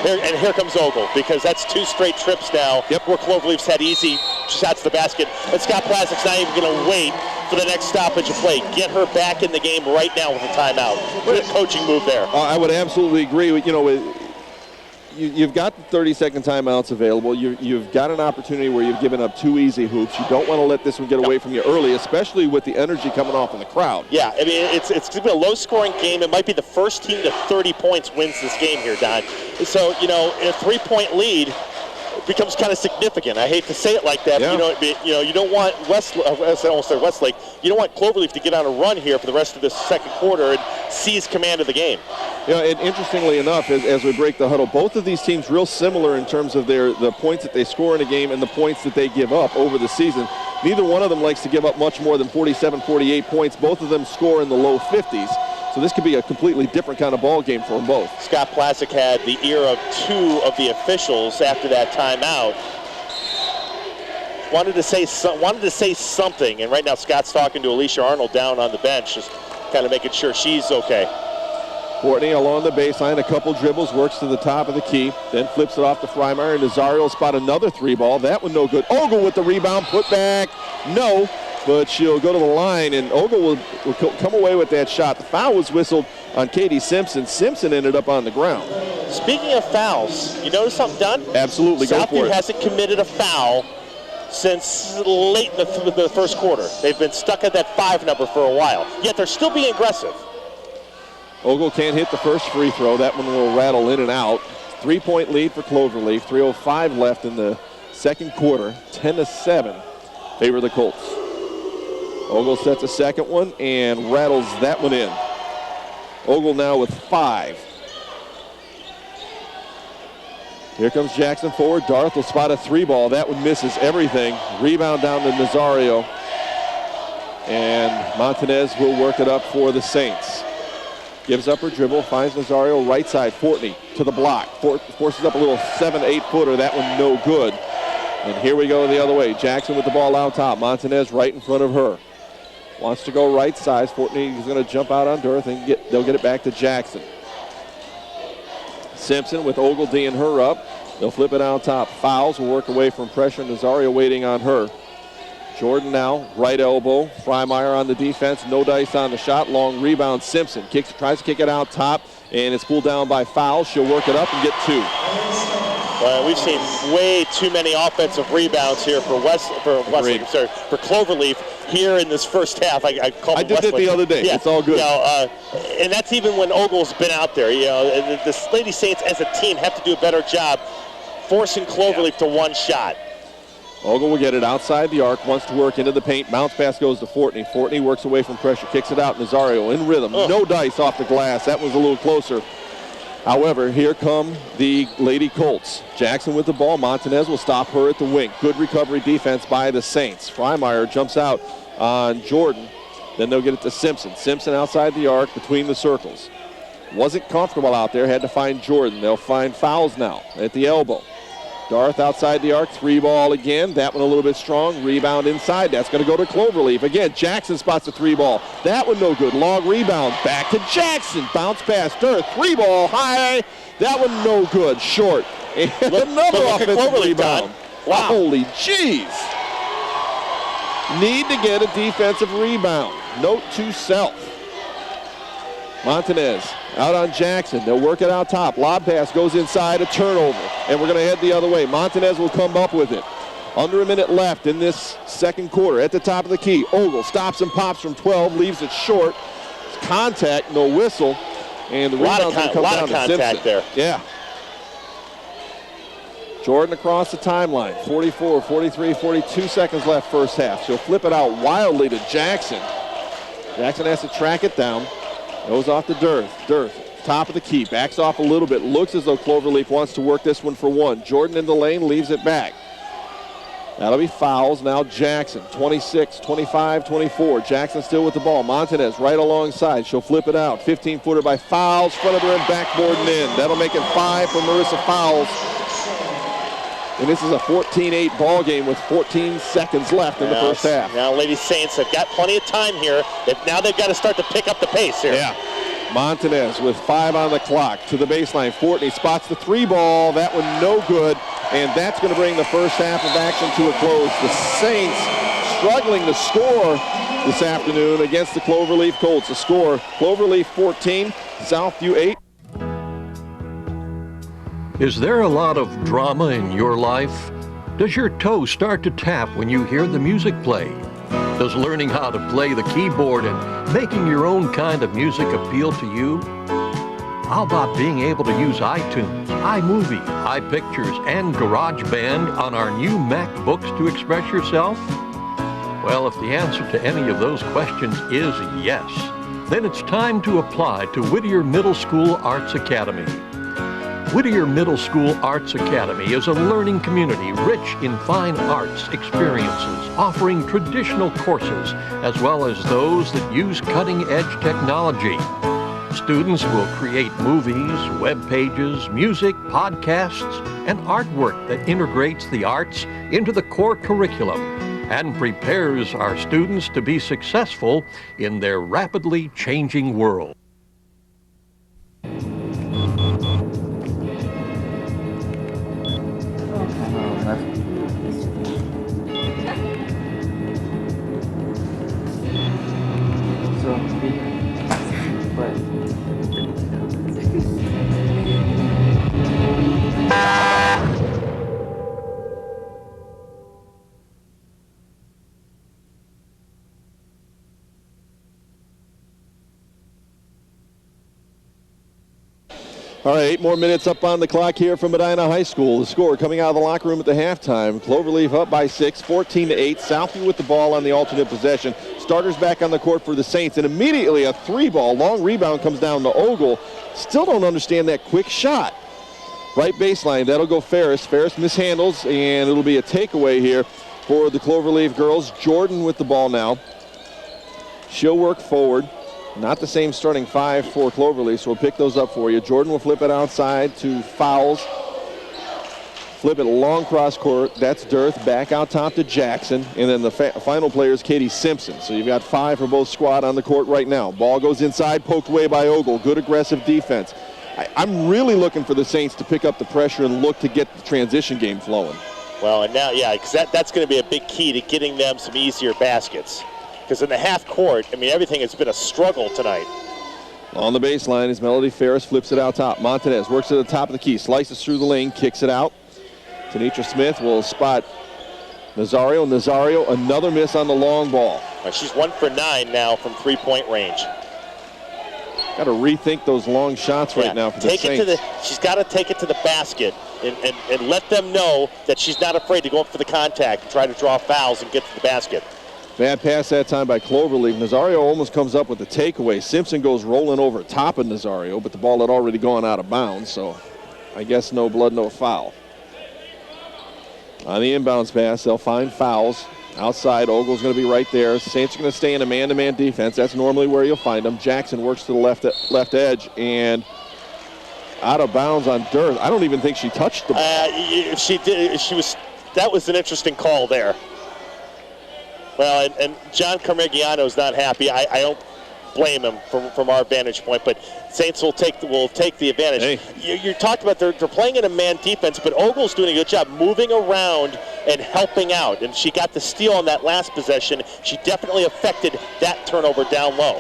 Here comes Ogle, because that's 2 straight trips now where Cloverleaf's had easy shots to the basket. And Scott Plasik's not even going to wait for the next stoppage of play. Get her back in the game right now with a timeout. Good coaching move there. I would absolutely agree. You've got the 30-second timeouts available. You've got an opportunity where you've given up 2 easy hoops. You don't want to let this one get away from you early, especially with the energy coming off in the crowd. Yeah, I mean, it's going to be a low-scoring game. It might be the first team to 30 points wins this game here, Don. So, a 3-point lead becomes kind of significant. I hate to say it like that, but you don't want Westlake. You don't want Cloverleaf to get on a run here for the rest of the second quarter and seize command of the game. And interestingly enough, as we break the huddle, both of these teams real similar in terms of the points that they score in a game and the points that they give up over the season. Neither one of them likes to give up much more than 47, 48 points. Both of them score in the low 50s. So this could be a completely different kind of ball game for them both. Scott Plasik had the ear of 2 of the officials after that timeout. Wanted to say something, and right now Scott's talking to Alicia Arnold down on the bench, just kind of making sure she's okay. Courtney along the baseline, a couple dribbles, works to the top of the key, then flips it off to Freimeyer, and Nazario spot another 3-ball. That one no good. Ogle with the rebound, put back, no, but she'll go to the line, and Ogle will come away with that shot. The foul was whistled on Katie Simpson. Simpson ended up on the ground. Speaking of fouls, you notice something, Don? Absolutely, go for Southview it. hasn't committed a foul since late in the first quarter. They've been stuck at that 5 number for a while, yet they're still being aggressive. Ogle can't hit the first free throw. That one will rattle in and out. 3-point lead for Cloverleaf. 3:05 left in the second quarter. 10-7 favor the Colts. Ogle sets a second one and rattles that one in. Ogle now with 5. Here comes Jackson forward. Darth will spot a 3-ball. That one misses everything. Rebound down to Nazario. And Montanez will work it up for the Saints. Gives up her dribble, finds Nazario right side. Fortney to the block. Forces up a little 7-8 footer. That one no good. And here we go the other way. Jackson with the ball out top. Montanez right in front of her. Wants to go right side. Fortney is going to jump out on Darth and they'll get it back to Jackson. Simpson with Ogle D'ing her up. They'll flip it out top. Fouls will work away from pressure. Nazario waiting on her. Jordan now, right elbow. Freimeyer on the defense. No dice on the shot. Long rebound. Simpson tries to kick it out top, and it's pulled down by foul. She'll work it up and get 2. Well, we've seen way too many offensive rebounds here for Cloverleaf here in this first half. I did that the other day. Yeah. It's all good. And that's even when Ogle's been out there. The Lady Saints as a team have to do a better job forcing Cloverleaf to one shot. Ogle will get it outside the arc, wants to work into the paint. Bounce pass goes to Fortney. Fortney works away from pressure, kicks it out. Nazario in rhythm. No dice off the glass. That was a little closer. However, here come the Lady Colts. Jackson with the ball. Montanez will stop her at the wing. Good recovery defense by the Saints. Freimeyer jumps out on Jordan. Then they'll get it to Simpson. Simpson outside the arc between the circles. Wasn't comfortable out there. Had to find Jordan. They'll find fouls now at the elbow. Darth outside the arc, 3-ball again. That one a little bit strong. Rebound inside. That's going to go to Cloverleaf. Again, Jackson spots a 3-ball. That one no good. Long rebound. Back to Jackson. Bounce pass. Darth, 3-ball high. That one no good. Short. And another offensive rebound. Wow. Holy jeez. Need to get a defensive rebound. Note to self. Montanez out on Jackson. They'll work it out top. Lob pass goes inside, a turnover. And we're going to head the other way. Montanez will come up with it. Under a minute left in this second quarter. At the top of the key, Ogle stops and pops from 12, leaves it short. Contact, no whistle, and the rebound's going to come down to Simpson. Contact there. Yeah. Jordan across the timeline. 44, 43, 42 seconds left first half. She'll flip it out wildly to Jackson. Jackson has to track it down. Goes off to Dearth. Dearth, top of the key, backs off a little bit. Looks as though Cloverleaf wants to work this one for one. Jordan in the lane, leaves it back. That'll be fouls. Now Jackson, 26, 25, 24. Jackson still with the ball. Montanez right alongside. She'll flip it out. 15-footer by Fowles. Front of her and backboard and in. That'll make it 5 for Marissa Fowles. And this is a 14-8 ball game with 14 seconds left in the first half. Now Lady Saints have got plenty of time here. Now they've got to start to pick up the pace here. Yeah. Montanez with 5 on the clock to the baseline. Fortney spots the 3 ball. That one no good. And that's going to bring the first half of action to a close. The Saints struggling to score this afternoon against the Cloverleaf Colts. The score, Cloverleaf 14, Southview 8. Is there a lot of drama in your life? Does your toe start to tap when you hear the music play? Does learning how to play the keyboard and making your own kind of music appeal to you? How about being able to use iTunes, iMovie, iPictures, and GarageBand on our new MacBooks to express yourself? Well, if the answer to any of those questions is yes, then it's time to apply to Whittier Middle School Arts Academy. Whittier Middle School Arts Academy is a learning community rich in fine arts experiences, offering traditional courses as well as those that use cutting-edge technology. Students will create movies, web pages, music, podcasts, and artwork that integrates the arts into the core curriculum and prepares our students to be successful in their rapidly changing world. All right, 8 more minutes up on the clock here from Medina High School. The score coming out of the locker room at the halftime. Cloverleaf up by 6, 14-8. Southview with the ball on the alternate possession. Starters back on the court for the Saints, and immediately a 3-ball. Long rebound comes down to Ogle. Still don't understand that quick shot. Right baseline, that'll go Ferris. Ferris mishandles, and it'll be a takeaway here for the Cloverleaf girls. Jordan with the ball now. She'll work forward. Not the same starting 5 for Cloverleaf, so we'll pick those up for you. Jordan will flip it outside to Fowles. Flip it long cross court. That's Dearth. Back out top to Jackson. And then the final player is Katie Simpson. So you've got 5 for both squad on the court right now. Ball goes inside, poked away by Ogle. Good aggressive defense. I'm really looking for the Saints to pick up the pressure and look to get the transition game flowing. Well, and now, yeah, because that's going to be a big key to getting them some easier baskets. Because in the half court, I mean, everything has been a struggle tonight. On the baseline is Melody Ferris, flips it out top. Montanez works at the top of the key, slices through the lane, kicks it out. Tanitra Smith will spot Nazario. Nazario, another miss on the long ball. She's 1 for 9 now from three-point range. Got to rethink those long shots right now for the Saints. She's got to take it to the basket and let them know that she's not afraid to go up for the contact and try to draw fouls and get to the basket. Bad pass that time by Cloverleaf. Nazario almost comes up with the takeaway. Simpson goes rolling over top of Nazario, but the ball had already gone out of bounds, so I guess no blood, no foul. On the inbounds pass, they'll find Fowles. Outside, Ogle's going to be right there. Saints are going to stay in a man-to-man defense. That's normally where you'll find them. Jackson works to the left edge, and out of bounds on Dearth. I don't even think she touched the ball. If she did, that was an interesting call there. Well, and John Carmigiano is not happy. I don't blame him from our vantage point, but Saints will take the advantage. Hey. You talked about they're playing in a man defense, but Ogle's doing a good job moving around and helping out. And she got the steal on that last possession. She definitely affected that turnover down low.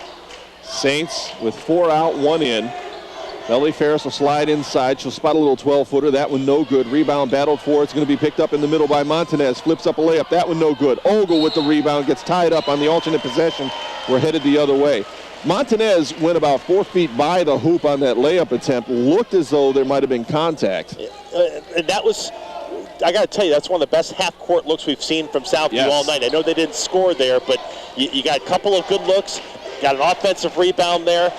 Saints with 4 out, 1 in. Melody Ferris will slide inside. She'll spot a little 12-footer. That one no good. Rebound battled for. It's going to be picked up in the middle by Montanez. Flips up a layup. That one no good. Ogle with the rebound. Gets tied up on the alternate possession. We're headed the other way. Montanez went about 4 feet by the hoop on that layup attempt. Looked as though there might have been contact. And that was, I got to tell you, that's one of the best half-court looks we've seen from Southview all night. I know they didn't score there, but you got a couple of good looks. Got an offensive rebound there.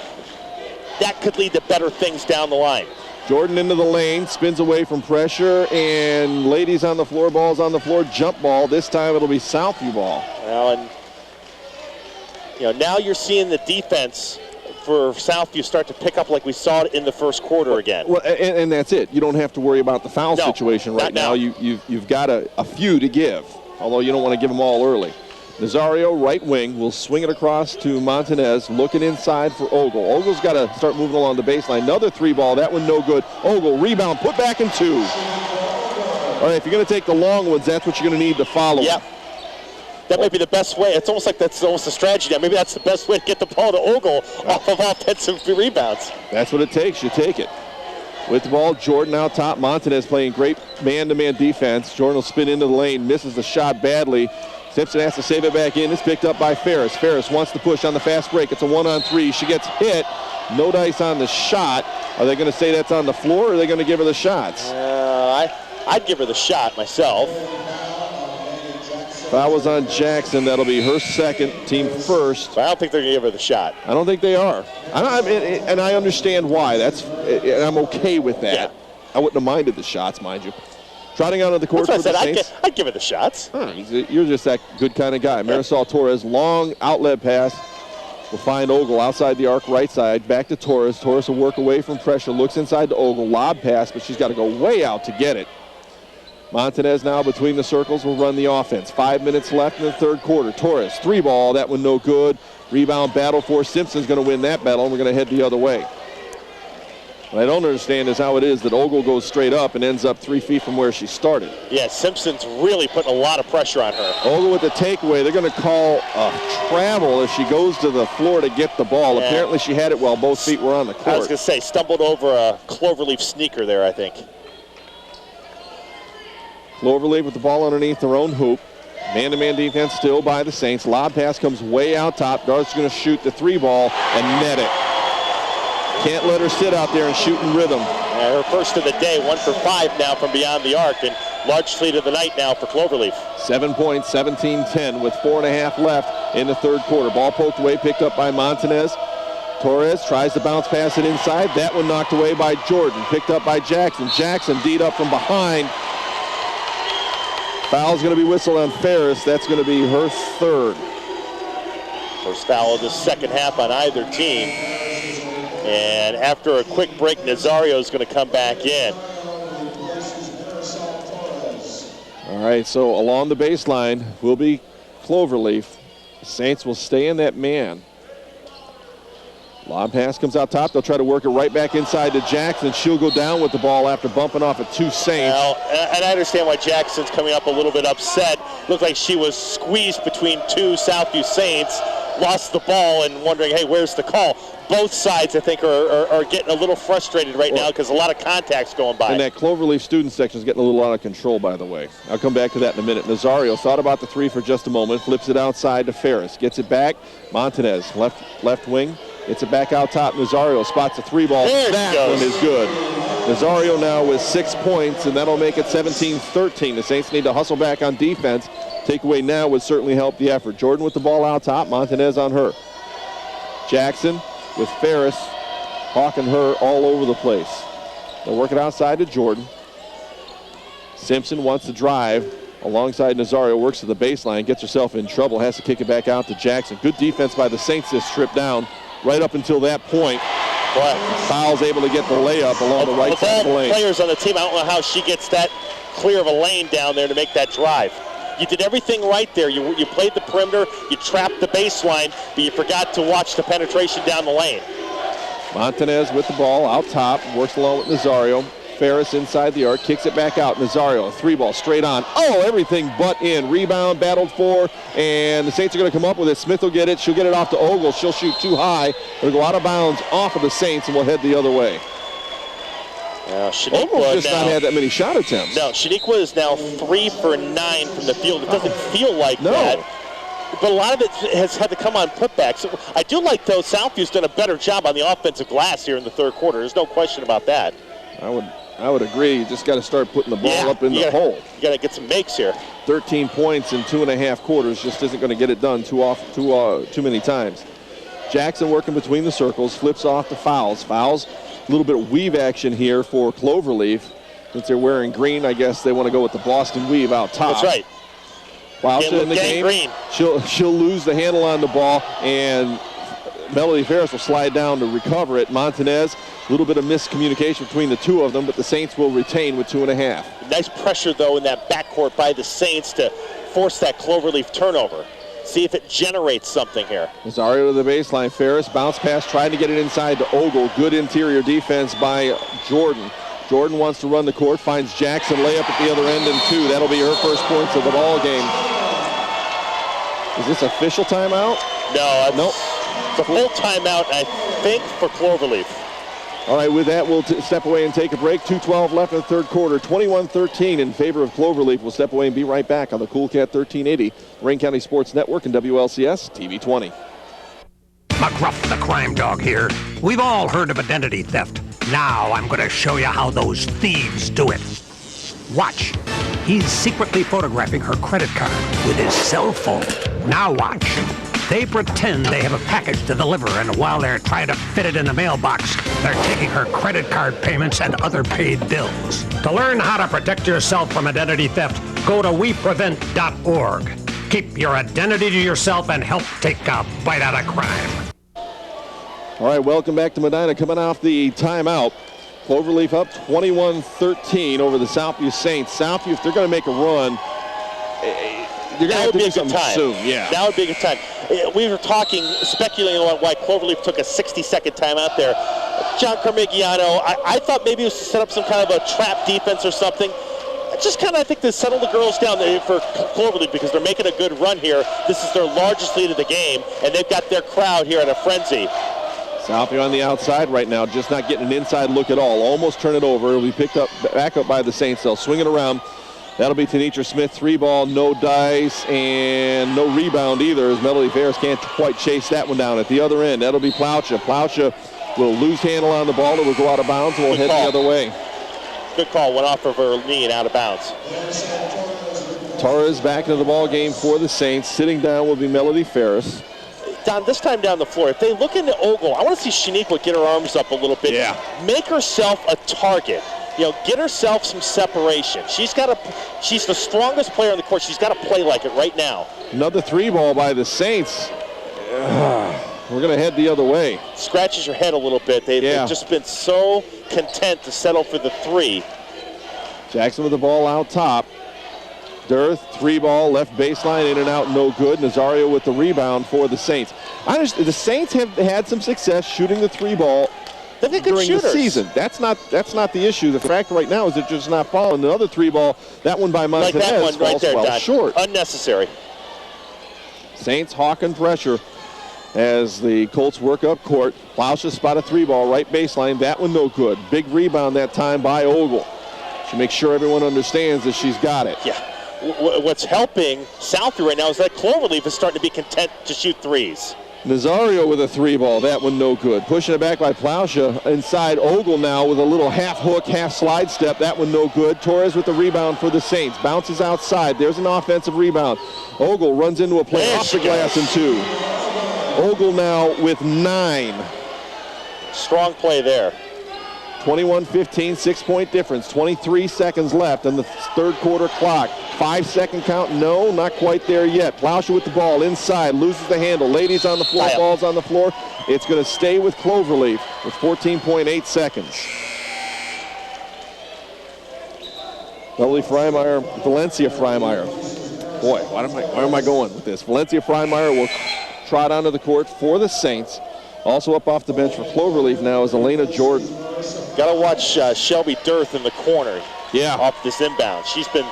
That could lead to better things down the line. Jordan into the lane, spins away from pressure, and ladies on the floor, balls on the floor, jump ball. This time it'll be Southview ball. Well, and now you're seeing the defense for Southview start to pick up like we saw it in the first quarter again. Well, and that's it. You don't have to worry about the foul situation right now. You've got a few to give, although you don't want to give them all early. Nazario, right wing, will swing it across to Montanez, looking inside for Ogle. Ogle's got to start moving along the baseline. Another 3-ball, that one no good. Ogle, rebound, put back in 2. All right, if you're going to take the long ones, that's what you're going to need to follow. Yeah. That might be the best way. It's almost like that's almost a strategy now. Maybe that's the best way to get the ball to Ogle off of offensive rebounds. That's what it takes. You take it. With the ball, Jordan out top. Montanez playing great man-to-man defense. Jordan will spin into the lane, misses the shot badly. Simpson has to save it back in. It's picked up by Ferris. Ferris wants to push on the fast break. It's a 1-on-3. She gets hit. No dice on the shot. Are they going to say that's on the floor, or are they going to give her the shots? I'd give her the shot myself. Foul was on Jackson. That'll be her second, team first. But I don't think they're going to give her the shot. I don't think they are. And I understand why. And I'm okay with that. Yeah. I wouldn't have minded the shots, mind you. Trotting out of the court That's for what I the said. Saints. I'd give it the shots. You're just that good kind of guy. Marisol Torres, long outlet pass. Will find Ogle outside the arc, right side. Back to Torres. Torres will work away from pressure. Looks inside to Ogle. Lob pass, but she's got to go way out to get it. Montanez now between the circles will run the offense. 5 minutes left in the third quarter. Torres, 3-ball. That one no good. Rebound battle for Simpson's going to win that battle, and we're going to head the other way. What I don't understand is how it is that Ogle goes straight up and ends up 3 feet from where she started. Yeah, Simpson's really putting a lot of pressure on her. Ogle with the takeaway. They're going to call a travel as she goes to the floor to get the ball. Yeah. Apparently she had it while both feet were on the court. I was going to say, stumbled over a Cloverleaf sneaker there, I think. Cloverleaf with the ball underneath their own hoop. Man-to-man defense still by the Saints. Lob pass comes way out top. Dart's going to shoot the 3-ball and net it. Can't let her sit out there and shoot in rhythm. Yeah, her first of the day, 1 for 5 now from beyond the arc, and large lead of the night now for Cloverleaf. 7 points, 17-10 with 4.5 left in the third quarter. Ball poked away, picked up by Montanez. Torres tries to bounce pass it inside. That one knocked away by Jordan. Picked up by Jackson. Jackson D'd up from behind. Foul's going to be whistled on Ferris. That's going to be her third. First foul of the second half on either team. And after a quick break, Nazario is going to come back in. All right, so along the baseline will be Cloverleaf. The Saints will stay in that man. Lob pass comes out top. They'll try to work it right back inside to Jackson. She'll go down with the ball after bumping off at 2 Saints. Well, and I understand why Jackson's coming up a little bit upset. Looked like she was squeezed between 2 Southview Saints, lost the ball and wondering, hey, where's the call? Both sides, I think, are getting a little frustrated right now because a lot of contacts going by. And that Cloverleaf student section is getting a little out of control, by the way. I'll come back to that in a minute. Nazario thought about the 3 for just a moment, flips it outside to Ferris. Gets it back. Montanez, left wing. It's it back out top. Nazario spots a 3-ball. That one is good. Nazario now with 6 points, and that'll make it 17-13. The Saints need to hustle back on defense. Takeaway now would certainly help the effort. Jordan with the ball out top. Montanez on her. Jackson with Ferris hawking her all over the place. They'll work it outside to Jordan. Simpson wants to drive alongside Nazario, works to the baseline, gets herself in trouble, has to kick it back out to Jackson. Good defense by the Saints this trip down. Right up until that point, Fowle's able to get the layup along the right side of the lane. Players on the team, I don't know how she gets that clear of a lane down there to make that drive. You did everything right there. You played the perimeter, you trapped the baseline, but you forgot to watch the penetration down the lane. Montanez with the ball out top, works along with Nazario. Ferris inside the arc, kicks it back out. Nazario, 3-ball straight on. Oh, everything but in. Rebound, battled for, and the Saints are going to come up with it. Smith will get it. She'll get it off to Ogle. She'll shoot too high. It'll go out of bounds off of the Saints, and we'll head the other way. Ogle just not had that many shot attempts. No, Shaniqua is now 3 for 9 from the field. It doesn't feel like that. But a lot of it has had to come on putbacks. I do like, though, Southview's done a better job on the offensive glass here in the third quarter. There's no question about that. I would agree. You just got to start putting the ball up in the hole. You got to get some makes here. 13 points in 2.5 quarters just isn't going to get it done too many times. Jackson working between the circles, flips off to fouls. Fouls, a little bit of weave action here for Cloverleaf. Since they're wearing green, I guess they want to go with the Boston weave out top. That's right. Plowsha in the game. Green. She'll lose the handle on the ball, and Melody Ferris will slide down to recover it. Montanez, a little bit of miscommunication between the two of them, but the Saints will retain with 2.5. Nice pressure, though, in that backcourt by the Saints to force that Cloverleaf turnover. See if it generates something here. Nazario to the baseline. Ferris, bounce pass, trying to get it inside to Ogle. Good interior defense by Jordan. Jordan wants to run the court, finds Jackson, layup at the other end and 2. That'll be her first points of the ball game. Is this official timeout? No. Nope. It's a full timeout, I think, for Cloverleaf. All right, with that, we'll step away and take a break. 2:12 left in the third quarter. 21-13 in favor of Cloverleaf. We'll step away and be right back on the Cool Cat 1380, Lorain County Sports Network and WLCS TV 20. McGruff the crime dog here. We've all heard of identity theft. Now I'm going to show you how those thieves do it. Watch. He's secretly photographing her credit card with his cell phone. Now watch. They pretend they have a package to deliver, and while they're trying to fit it in the mailbox, they're taking her credit card payments and other paid bills. To learn how to protect yourself from identity theft, go to weprevent.org. Keep your identity to yourself and help take a bite out of crime. All right, welcome back to Medina. Coming off the timeout. Cloverleaf up 21-13 over the Southview Saints. Southview, if they're going to make a run, you're going to have to do something soon. Yeah. That would be a good time. We were talking, speculating on why Cloverleaf took a 60-second timeout there. John Carmigiano, I thought maybe it was to set up some kind of a trap defense or something. Just kind of, I think, to settle the girls down there for Cloverleaf because they're making a good run here. This is their largest lead of the game, and they've got their crowd here in a frenzy. Southview on the outside right now, just not getting an inside look at all. Almost turn it over. It'll be picked up, back up by the Saints. They'll swing it around. That'll be Tanitra Smith, 3 ball, no dice, and no rebound either, as Melody Ferris can't quite chase that one down. At the other end, that'll be Plowsha. Plowsha will lose handle on the ball. It will go out of bounds and will head the other way. Good call. Went off of her knee and out of bounds. Torres back into the ball game for the Saints. Sitting down will be Melody Ferris. Don, this time down the floor, if they look into Ogle, I want to see Shaniqua get her arms up a little bit. Yeah. Make herself a target. Get herself some separation. She's the strongest player on the court. She's got to play like it right now. Another 3 ball by the Saints. We're going to head the other way. Scratches your head a little bit. They've just been so content to settle for the 3. Jackson with the ball out top. Dearth, 3 ball, left baseline, in and out, no good. Nazario with the rebound for the Saints. The Saints have had some success shooting the 3 ball during the season. That's not the issue. The fact right now is they're just not following. The other 3 ball, that one by Montanez, like that one right there, falls short. Unnecessary. Saints hawking pressure as the Colts work up court. Plowsha spot a 3 ball, right baseline. That one no good. Big rebound that time by Ogle. She makes sure everyone understands that she's got it. Yeah. What's helping Southview right now is that Cloverleaf is starting to be content to shoot 3s. Nazario with a 3 ball. That one no good. Pushing it back by Plowsha. Inside Ogle now with a little half hook, half slide step. That one no good. Torres with the rebound for the Saints. Bounces outside. There's an offensive rebound. Ogle runs into a play off the glass and 2. Ogle now with 9. Strong play there. 21-15, 6-point difference. 23 seconds left on the third quarter clock. 5-second count. No, not quite there yet. Plowsha with the ball inside, loses the handle. Ladies on the floor, balls on the floor. It's going to stay with Cloverleaf with 14.8 seconds. Valencia Freimeyer. Boy, where am I going with this? Valencia Freimeyer will trot onto the court for the Saints. Also up off the bench for Cloverleaf now is Elena Jordan. Got to watch Shelby Dearth in the corner. Yeah. Off this inbound. She's been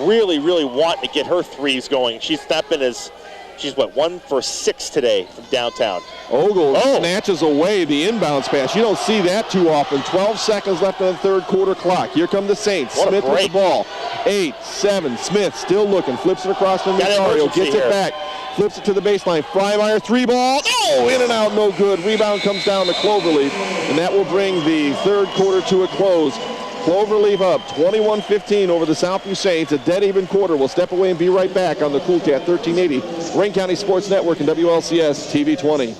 really, really wanting to get her 3s going. She's not been as She's, 1 for 6 today from downtown. Ogle snatches away the inbounds pass. You don't see that too often. 12 seconds left on the third quarter clock. Here come the Saints. What a Smith with break. the ball. 8, 7. Smith still looking. Flips it across to Nazario. Gets it back. Flips it to the baseline. Freimeier, 3 ball. Oh, in and out, no good. Rebound comes down to Cloverleaf, and that will bring the third quarter to a close. Cloverleaf up 21-15 over the Southview Saints. A dead even quarter. We'll step away and be right back on the Cool Cat 1380 Lorain County Sports Network and WLCS TV 20.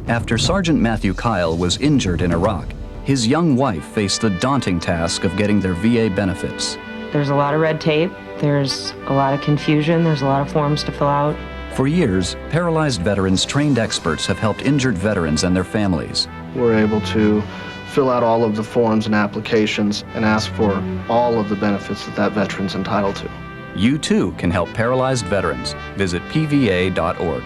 After Sergeant Matthew Kyle was injured in Iraq, his young wife faced the daunting task of getting their VA benefits. There's a lot of red tape. There's a lot of confusion. There's a lot of forms to fill out. For years, Paralyzed Veterans trained experts have helped injured veterans and their families. We're able to fill out all of the forms and applications and ask for all of the benefits that veteran's entitled to. You too can help paralyzed veterans. Visit pva.org.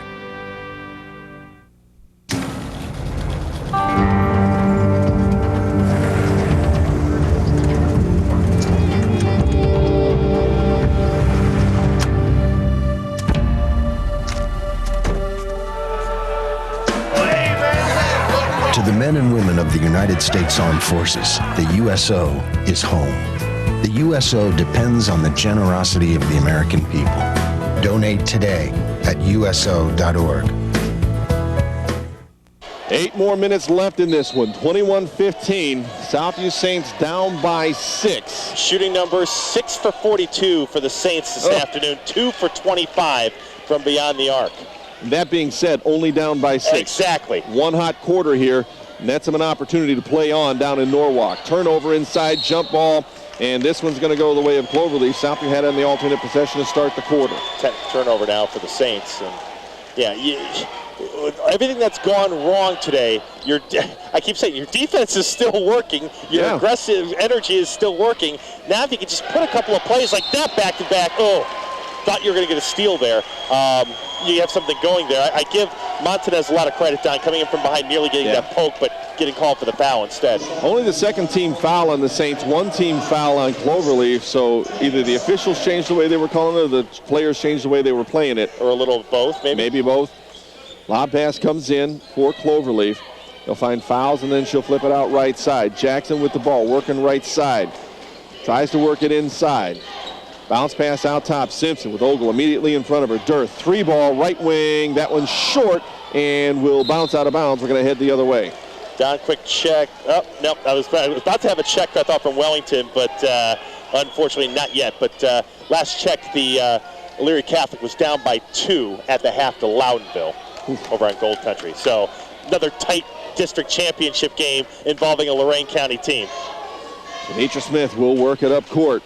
To the men and women of the United States Armed Forces, the USO is home. The USO depends on the generosity of the American people. Donate today at uso.org. 8 more minutes left in this one. 21-15. Southview Saints down by 6. Shooting numbers 6 for 42 for the Saints this afternoon. 2 for 25 from beyond the arc. That being said, only down by 6. Exactly. One hot quarter here. Nets them an opportunity to play on down in Norwalk. Turnover inside, jump ball, and this one's going to go the way of Cloverleaf. Southview had on the alternate possession to start the quarter. 10th turnover now for the Saints. And everything that's gone wrong today, I keep saying your defense is still working. Your aggressive energy is still working. Now if you could just put a couple of plays like that back-to-back, thought you were going to get a steal there. You have something going there. I give Montanez a lot of credit, Don, coming in from behind, nearly getting that poke, but getting called for the foul instead. Only the second team foul on the Saints, one team foul on Cloverleaf, so either the officials changed the way they were calling it or the players changed the way they were playing it. Or a little of both, maybe? Maybe both. Lob pass comes in for Cloverleaf. They'll find fouls, and then she'll flip it out right side. Jackson with the ball, working right side. Tries to work it inside. Bounce pass out top. Simpson with Ogle immediately in front of her. Durth, 3 ball, right wing. That one's short and will bounce out of bounds. We're going to head the other way. Don, quick check. Oh, no, I was about to have a check, I thought, from Wellington, but unfortunately not yet. But last check, the Elyria Catholic was down by 2 at the half to Loudonville over on Gold Country. So another tight district championship game involving a Lorain County team. Janitra Smith will work it up court.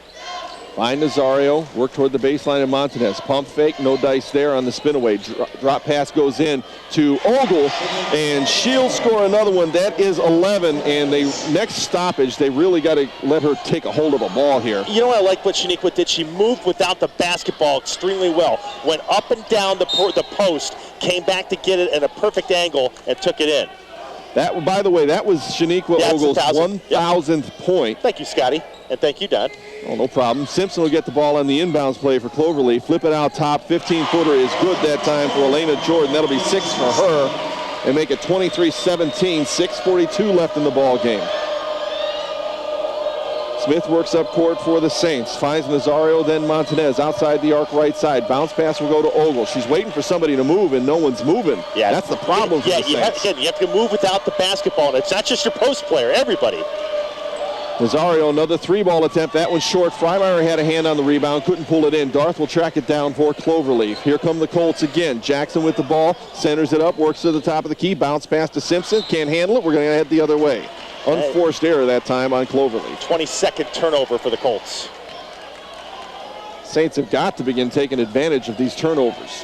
Find Nazario, work toward the baseline of Montanez. Pump fake, no dice there on the spin away. Drop pass goes in to Ogle, and she'll score another one. That is 11, and next stoppage, they really got to let her take a hold of a ball here. You know what I like what Shaniqua did? She moved without the basketball extremely well. Went up and down the post, came back to get it at a perfect angle, and took it in. That, by the way, that was Shaniqua Ogle's 1,000th point. Thank you, Scotty, and thank you, Don. Oh, no problem. Simpson will get the ball on the inbounds play for Cloverleaf. Flip it out top. 15-footer is good that time for Elena Jordan. That'll be 6 for her and make it 23-17. 6:42 left in the ball game. Smith works up court for the Saints. Finds Nazario, then Montanez outside the arc right side. Bounce pass will go to Ogle. She's waiting for somebody to move, and no one's moving. Yeah, that's the problem for the Saints. You have to move without the basketball, and it's not just your post player, everybody. Nazario, another 3-ball attempt. That one's short. Freimeier had a hand on the rebound, couldn't pull it in. Darth will track it down for Cloverleaf. Here come the Colts again. Jackson with the ball, centers it up, works to the top of the key. Bounce pass to Simpson. Can't handle it. We're going to head the other way. Unforced error that time on Cloverleaf. 22nd turnover for the Colts. Saints have got to begin taking advantage of these turnovers.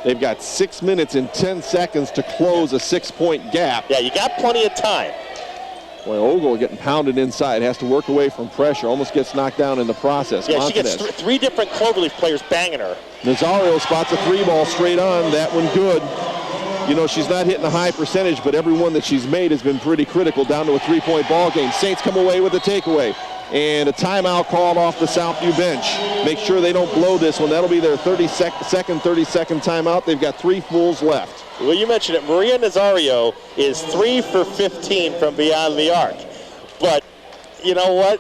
They've got 6 minutes and 10 seconds to close a 6-point gap. Yeah, you got plenty of time. Boy, Ogle getting pounded inside. Has to work away from pressure. Almost gets knocked down in the process. Yeah, Montanez. she gets 3 different Cloverleaf players banging her. Nazario spots a 3-ball straight on. That one good. You know, she's not hitting a high percentage, but every one that she's made has been pretty critical, down to a 3-point ball game. Saints come away with a takeaway. and a timeout called off the Southview bench. Make sure they don't blow this one. That'll be their 30-second timeout. They've got 3 fulls left. Well, you mentioned it. Maria Nazario is 3 for 15 from beyond the arc. But you know what?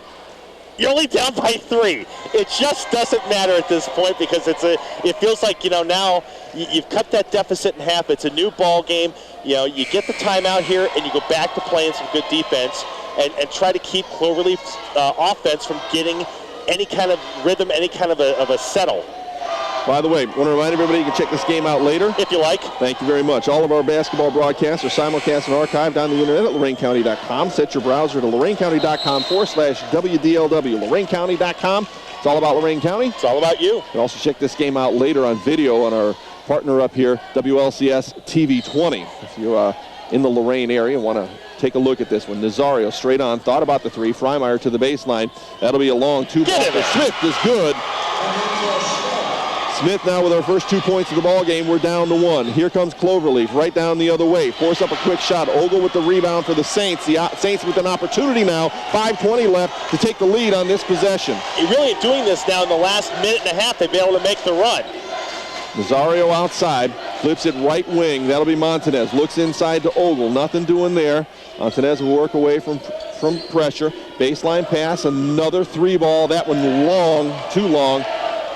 You're only down by 3. It just doesn't matter at this point because it feels like, now you've cut that deficit in half. It's a new ball game. You get the timeout here and you go back to playing some good defense and try to keep Cloverleaf's offense from getting any kind of rhythm, any kind of a settle. By the way, I want to remind everybody you can check this game out later. If you like. Thank you very much. All of our basketball broadcasts are simulcast and archived on the internet at LorainCounty.com. Set your browser to LorainCounty.com/WDLW. LorainCounty.com. It's all about Lorain County. It's all about you. You can also check this game out later on video on our partner up here, WLCS TV 20. If you're in the Lorain area and want to take a look at this one. Nazario straight on, thought about the 3. Freimeyer to the baseline. That'll be a long 2-ball. Smith is good. Smith now with our first 2 points of the ball game. We're down to 1. Here comes Cloverleaf right down the other way. Force up a quick shot. Ogle with the rebound for the Saints. The Saints with an opportunity now. 5:20 left to take the lead on this possession. You're really doing this now in the last minute and a half. They've been able to make the run. Nazario outside. Flips it right wing. That'll be Montanez. Looks inside to Ogle. Nothing doing there. Montanez will work away from pressure. Baseline pass. Another 3-ball. That one long. Too long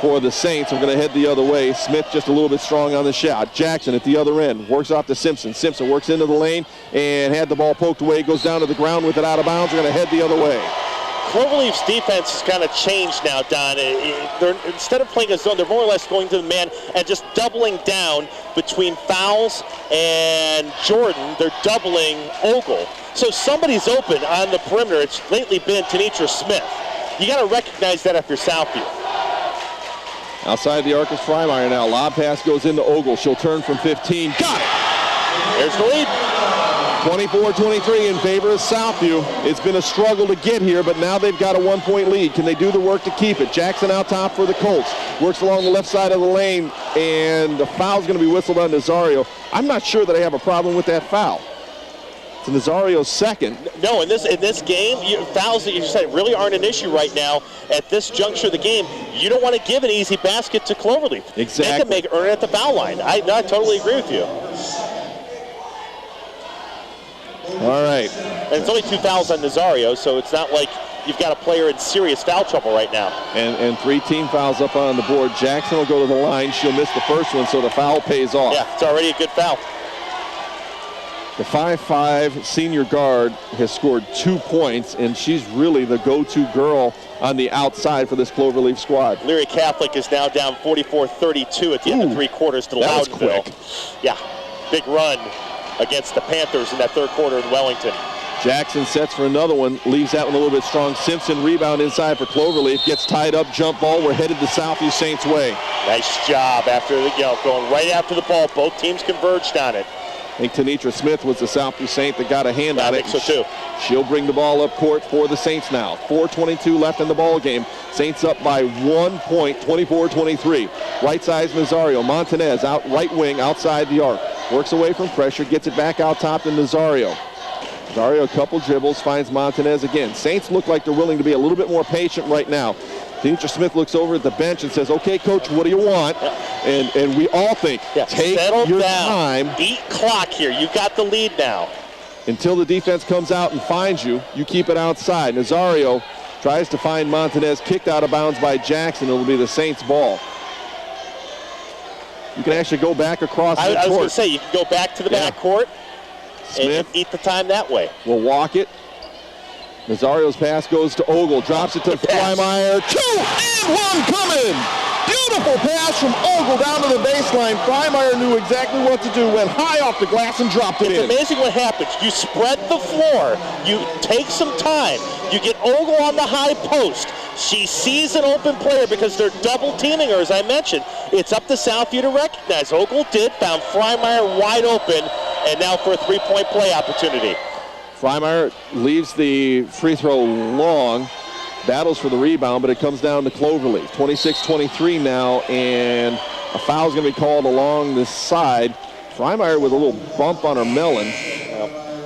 for the Saints. We're going to head the other way. Smith just a little bit strong on the shot. Jackson at the other end works off to Simpson. Simpson works into the lane and had the ball poked away. Goes down to the ground with it out of bounds. We're going to head the other way. Cloverleaf's defense has kind of changed now, Don. Instead of playing a zone, they're more or less going to the man and just doubling down between Fowles and Jordan. They're doubling Ogle. So somebody's open on the perimeter. It's lately been Tenitra Smith. You got to recognize that if you're Southview. Outside the arc is Freimeyer now. Lob pass goes into Ogle. She'll turn from 15. Got it! There's the lead. 24-23 in favor of Southview. It's been a struggle to get here, but now they've got a 1-point lead. Can they do the work to keep it? Jackson out top for the Colts. Works along the left side of the lane, and the foul's going to be whistled on Nazario. I'm not sure that I have a problem with that foul. It's Nazario's second. No, in this game, fouls that you said really aren't an issue right now. At this juncture of the game, you don't want to give an easy basket to Cloverleaf. Exactly. They can earn it at the foul line. I totally agree with you. All right. And it's only 2 fouls on Nazario, so it's not like you've got a player in serious foul trouble right now. And 3 team fouls up on the board. Jackson will go to the line. She'll miss the first one, so the foul pays off. Yeah, it's already a good foul. The 5'5" senior guard has scored 2 points, and she's really the go-to girl on the outside for this Cloverleaf squad. Leary Catholic is now down 44-32 at the end of 3 quarters to Loudonville. Yeah, big run against the Panthers in that 3rd quarter in Wellington. Jackson sets for another one, leaves that one a little bit strong. Simpson rebound inside for Cloverleaf, gets tied up, jump ball. We're headed the Southview Saints way. Nice job after going right after the ball. Both teams converged on it. I think Tenitra Smith was the Southview Saint that got a hand on it. I think so too. She'll bring the ball up court for the Saints now. 4:22 left in the ball game. Saints up by 1 point, 24-23. Right side Nazario. Montanez out right wing outside the arc. Works away from pressure, gets it back out top to Nazario. Nazario a couple dribbles, finds Montanez again. Saints look like they're willing to be a little bit more patient right now. Tenitra Smith looks over at the bench and says, okay, coach, what do you want? And we all think, take your time. Beat clock here. You've got the lead now. Until the defense comes out and finds you, you keep it outside. Nazario tries to find Montanez, kicked out of bounds by Jackson. It'll be the Saints' ball. You can actually go back across the court. I was going to say, you can go back to the back court and eat the time that way. We'll walk it. Nazario's pass goes to Ogle, drops it to Freimeyer. 2 and 1 coming! Beautiful pass from Ogle down to the baseline. Freimeyer knew exactly what to do, went high off the glass and dropped it in. It's amazing what happens. You spread the floor, you take some time, you get Ogle on the high post. She sees an open player because they're double teaming her, as I mentioned. It's up to Southview to recognize. Ogle did, found Freimeyer wide open, and now for a 3-point play opportunity. Freimeyer leaves the free throw long, battles for the rebound, but it comes down to Cloverleaf. 26-23 now, and a foul's going to be called along this side. Freimeyer with a little bump on her melon.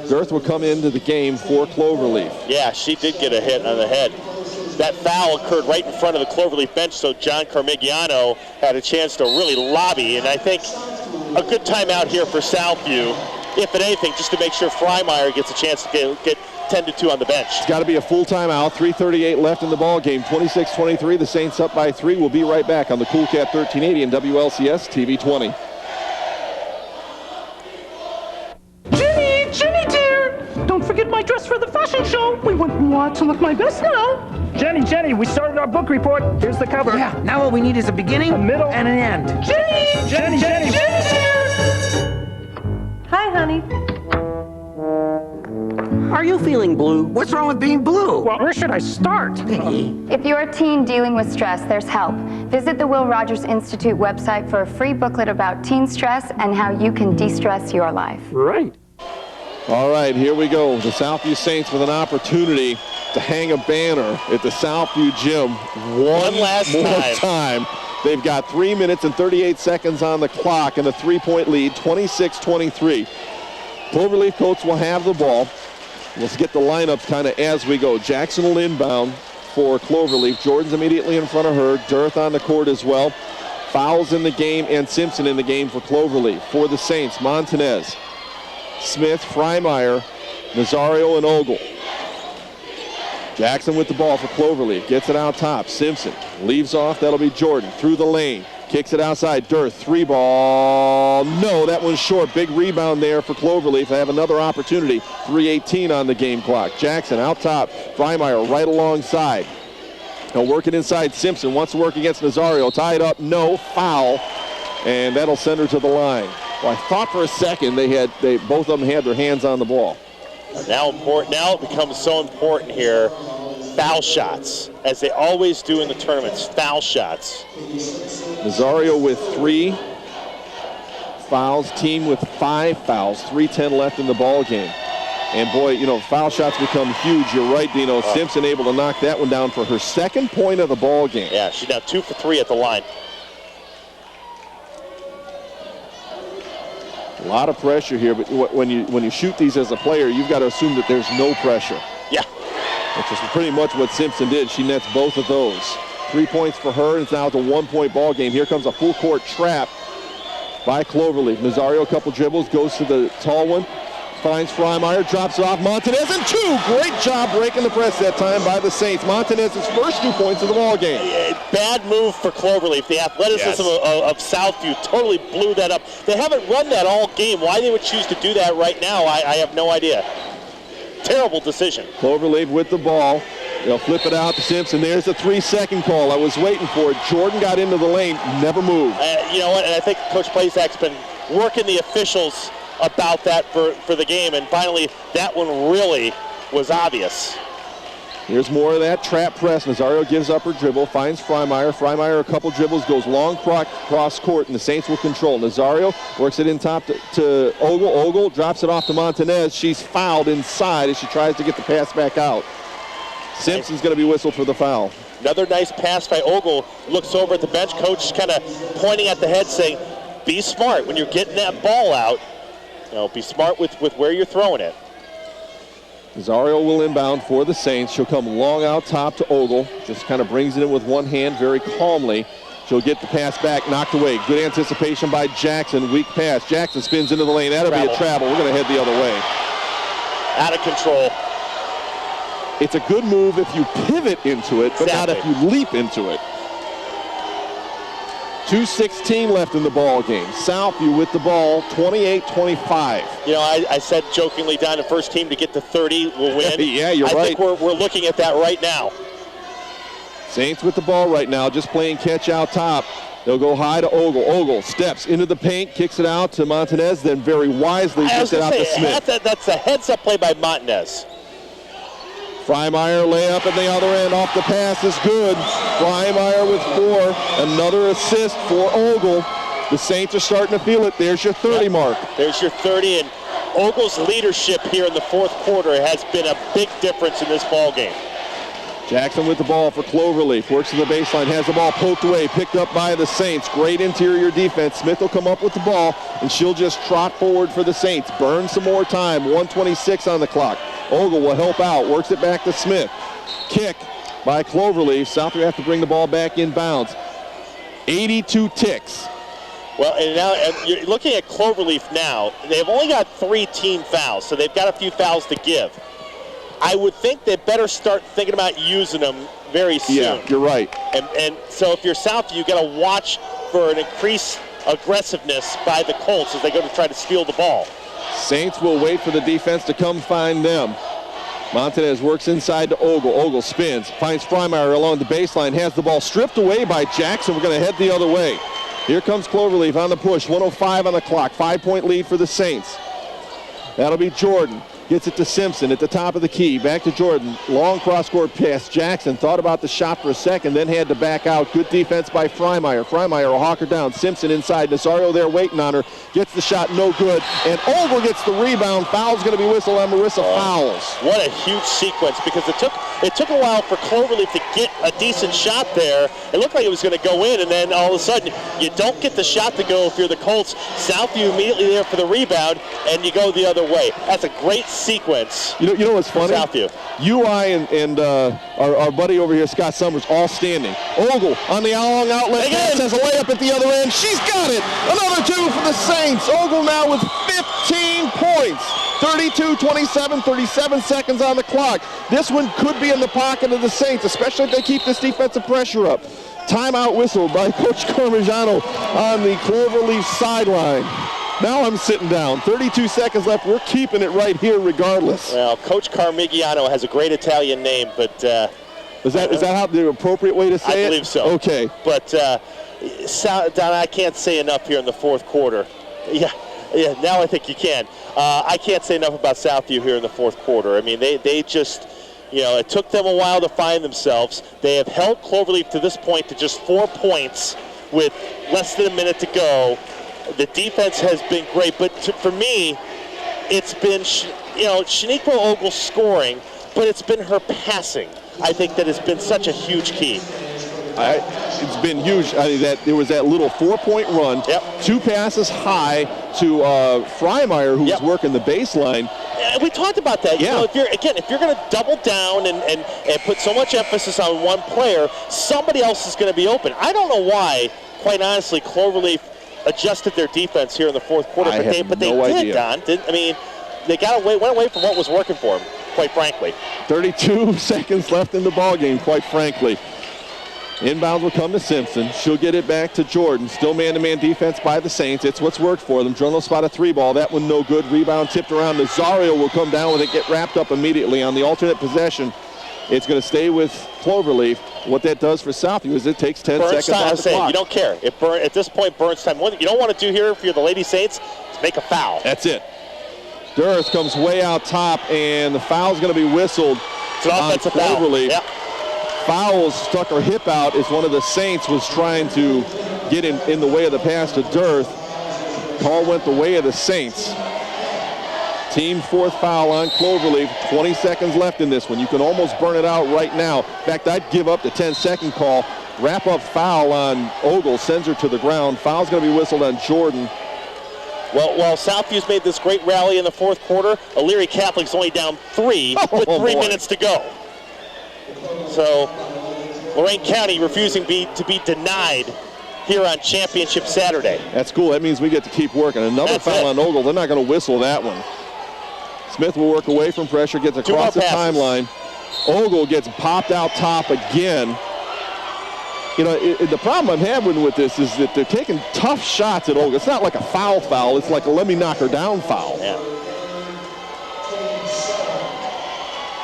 Girth will come into the game for Cloverleaf. Yeah, she did get a hit on the head. that foul occurred right in front of the Cloverleaf bench, so John Carmigiano had a chance to really lobby. And I think a good timeout here for Southview, if at anything, just to make sure Freimeyer gets a chance to get 10-2 on the bench. It's got to be a full timeout. 3:38 left in the ball game. 26-23. The Saints up by 3. We'll be right back on the Cool Cat 1380 and WLCS TV 20. Jenny dear! Don't forget my dress for the fashion show. We want to look my best now. Jenny, we started our book report. Here's the cover. Yeah, now what we need is a beginning, a middle, and an end. Jenny dear! Hi, honey. Are you feeling blue? What's wrong with being blue? Well, where should I start? If you're a teen dealing with stress, there's help. Visit the Will Rogers Institute website for a free booklet about teen stress and how you can de-stress your life. Right. All right, here we go. The Southview Saints with an opportunity to hang a banner at the Southview gym one last time. They've got 3 minutes and 38 seconds on the clock and a 3-point lead, 26-23. Cloverleaf coach will have the ball. Let's get the lineup kind of as we go. Jackson will inbound for Cloverleaf. Jordan's immediately in front of her. Dearth on the court as well. Fouls in the game and Simpson in the game for Cloverleaf. For the Saints, Montanez, Smith, Freimeyer, Nazario, and Ogle. Jackson with the ball for Cloverleaf. Gets it out top. Simpson leaves off. That'll be Jordan. Through the lane. Kicks it outside. Dearth, 3 ball. No, that one's short. Big rebound there for Cloverleaf. They have another opportunity. 3:18 on the game clock. Jackson out top. Freimeyer right alongside. He'll work it inside. Simpson wants to work against Nazario. Tied up. No. Foul. And that'll send her to the line. Well, I thought for a second both of them had their hands on the ball. Now it becomes so important here. Foul shots, as they always do in the tournaments. Foul shots. Nazario with 3 fouls, team with 5 fouls, 3:10 left in the ball game. And boy, foul shots become huge. You're right, Dino. Simpson able to knock that one down for her second point of the ball game. Yeah, she's now 2 for 3 at the line. A lot of pressure here, but when you shoot these as a player, you've got to assume that there's no pressure. Yeah. Which is pretty much what Simpson did. She nets both of those. 3 points for her, and it's now a 1-point ball game. Here comes a full court trap by Cloverleaf. Nazario, a couple dribbles, goes to the tall one, finds Freimeyer, drops it off. Montanez and 2. Great job breaking the press that time by the Saints. Montanez's first 2 points of the ball game. Bad move for Cloverleaf. The athleticism of Southview totally blew that up. They haven't run that all game. Why they would choose to do that right now, I have no idea. Terrible decision. Cloverleaf with the ball. They'll flip it out to Simpson. There's a 3-second call. I was waiting for it. Jordan got into the lane, never moved. You know what? And I think Coach Plazak's been working the officials about that for the game, and finally that one really was obvious. Here's more of that trap press. Nazario gives up her dribble, finds Freimeyer. Freimeyer a couple dribbles, goes long cross court, and the Saints will control. Nazario works it in top to Ogle. Ogle drops it off to Montanez. She's fouled inside as she tries to get the pass back out. Simpson's going to be whistled for the foul. Another nice pass by Ogle. Looks over at the bench. Coach kind of pointing at the head saying, be smart when you're getting that ball out. Be smart with where you're throwing it. Nazario will inbound for the Saints. She'll come long out top to Ogle. Just kind of brings it in with one hand very calmly. She'll get the pass back, knocked away. Good anticipation by Jackson. Weak pass. Jackson spins into the lane. That'll be a travel. We're going to head the other way. Out of control. It's a good move if you pivot into it, but not if you leap into it. 2:16 left in the ball game. Southview with the ball, 28-25. I said jokingly, Don, the first team to get to 30 will win. Yeah, you're right. I think we're looking at that right now. Saints with the ball right now, just playing catch out top. They'll go high to Ogle. Ogle steps into the paint, kicks it out to Montanez, then very wisely kicks it out to Smith. That's a heads-up play by Montanez. Freimeyer layup at the other end, off the pass is good. Freimeyer with 4, another assist for Ogle. The Saints are starting to feel it. There's your 30 mark. There's your 30, and Ogle's leadership here in the fourth quarter has been a big difference in this ball game. Jackson with the ball for Cloverleaf, works to the baseline, has the ball poked away, picked up by the Saints. Great interior defense. Smith will come up with the ball, and she'll just trot forward for the Saints. Burn some more time, 1:26 on the clock. Ogle will help out, works it back to Smith. Kick, by Cloverleaf. Southview have to bring the ball back inbounds. 82 ticks. Well, and now you're looking at Cloverleaf now. They've only got 3 team fouls, so they've got a few fouls to give. I would think they better start thinking about using them very soon. Yeah, you're right. And so if you're Southview, you got to watch for an increased aggressiveness by the Colts as they go to try to steal the ball. Saints will wait for the defense to come find them. Montanez works inside to Ogle. Ogle spins, finds Freimeyer along the baseline, has the ball stripped away by Jackson. We're going to head the other way. Here comes Cloverleaf on the push, 1:05 on the clock, 5-point lead for the Saints. That'll be Jordan. Gets it to Simpson at the top of the key. Back to Jordan. Long cross-court pass. Jackson thought about the shot for a second, then had to back out. Good defense by Freimeyer. Freimeyer will hawk her down. Simpson inside. Nazario there waiting on her. Gets the shot, no good. And Ogle gets the rebound. Foul's going to be whistled on Marissa Fowles. What a huge sequence, because it took a while for Cloverleaf to get a decent shot there. It looked like it was going to go in, and then all of a sudden, you don't get the shot to go if you're the Colts. Southview immediately there for the rebound, and you go the other way. That's a great sequence. You know what's funny? Southview. UI and our buddy over here, Scott Summers, all standing. Ogle on the long outlet pass, has a layup at the other end. She's got it. Another 2 for the Saints. Ogle now with 15 points. 32-27, 37 seconds on the clock. This one could be in the pocket of the Saints, especially if they keep this defensive pressure up. Timeout whistle by Coach Carmigiano on the Cloverleaf sideline. Now I'm sitting down. 32 seconds left. We're keeping it right here regardless. Well, Coach Carmigiano has a great Italian name, but... Is that how the appropriate way to say it? I believe so. Okay. But, Don, I can't say enough here in the fourth quarter. Yeah, now I think you can. I can't say enough about Southview here in the fourth quarter. I mean, they just... it took them a while to find themselves. They have held Cloverleaf to this point to just 4 points with less than a minute to go. The defense has been great, but for me, it's been, Shaniqua Ogle scoring, but it's been her passing. I think that has been such a huge key. It's been huge. I mean, that there was that little 4-point run, 2 passes high to Freimeyer, who was working the baseline. We talked about that. Yeah. If you're going to double down and put so much emphasis on one player, somebody else is going to be open. I don't know why, quite honestly, Cloverleaf adjusted their defense here in the fourth quarter, but they did, Don. They went away from what was working for them, quite frankly. 32 seconds left in the ballgame, quite frankly. Inbound will come to Simpson. She'll get it back to Jordan. Still man-to-man defense by the Saints. It's what's worked for them. Jordan will spot a 3-ball. That one no good. Rebound tipped around. Nazario will come down with it, get wrapped up immediately on the alternate possession. It's going to stay with Cloverleaf. What that does for Southview is it takes 10 seconds off the clock. You don't care. At this point, burns time. What you don't want to do here if you're the Lady Saints is make a foul. That's it. Durst comes way out top, and the foul's going to be whistled on Cloverleaf. Yep. Fowles stuck her hip out as one of the Saints was trying to get in the way of the pass to Durst. Call went the way of the Saints. Team 4th foul on Cloverleaf. 20 seconds left in this one. You can almost burn it out right now. In fact, I'd give up the 10-second call. Wrap-up foul on Ogle, sends her to the ground. Foul's going to be whistled on Jordan. Well, Southview's made this great rally in the fourth quarter. Elyria Catholic's only down 3 with 3 minutes to go. So, Lorain County refusing to be denied here on Championship Saturday. That's cool. That means we get to keep working. Another foul on Ogle. They're not going to whistle that one. Smith will work away from pressure, gets across the timeline. Ogle gets popped out top again. The problem I'm having with this is that they're taking tough shots at Ogle. It's not like a foul. It's like a let me knock her down foul. Yeah.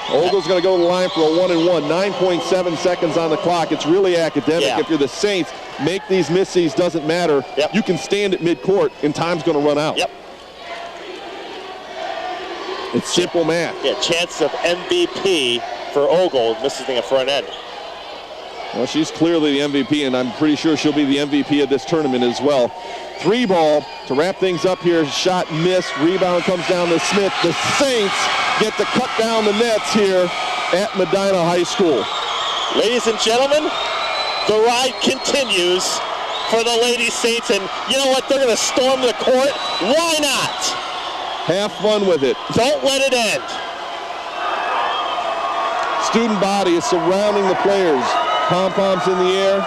Ogle's going to go to the line for a 1-and-1. 9.7 seconds on the clock. It's really academic. Yeah. If you're the Saints, make these misses, doesn't matter. Yep. You can stand at midcourt, and time's going to run out. Yep. It's simple math. Yeah, chance of MVP for Ogle, missing a front end. Well, she's clearly the MVP, and I'm pretty sure she'll be the MVP of this tournament as well. 3-ball to wrap things up here. Shot missed. Rebound comes down to Smith. The Saints get to cut down the nets here at Medina High School. Ladies and gentlemen, the ride continues for the Lady Saints, and you know what? They're going to storm the court. Why not? Have fun with it. Don't let it end. student body is surrounding the players. Pom-poms in the air.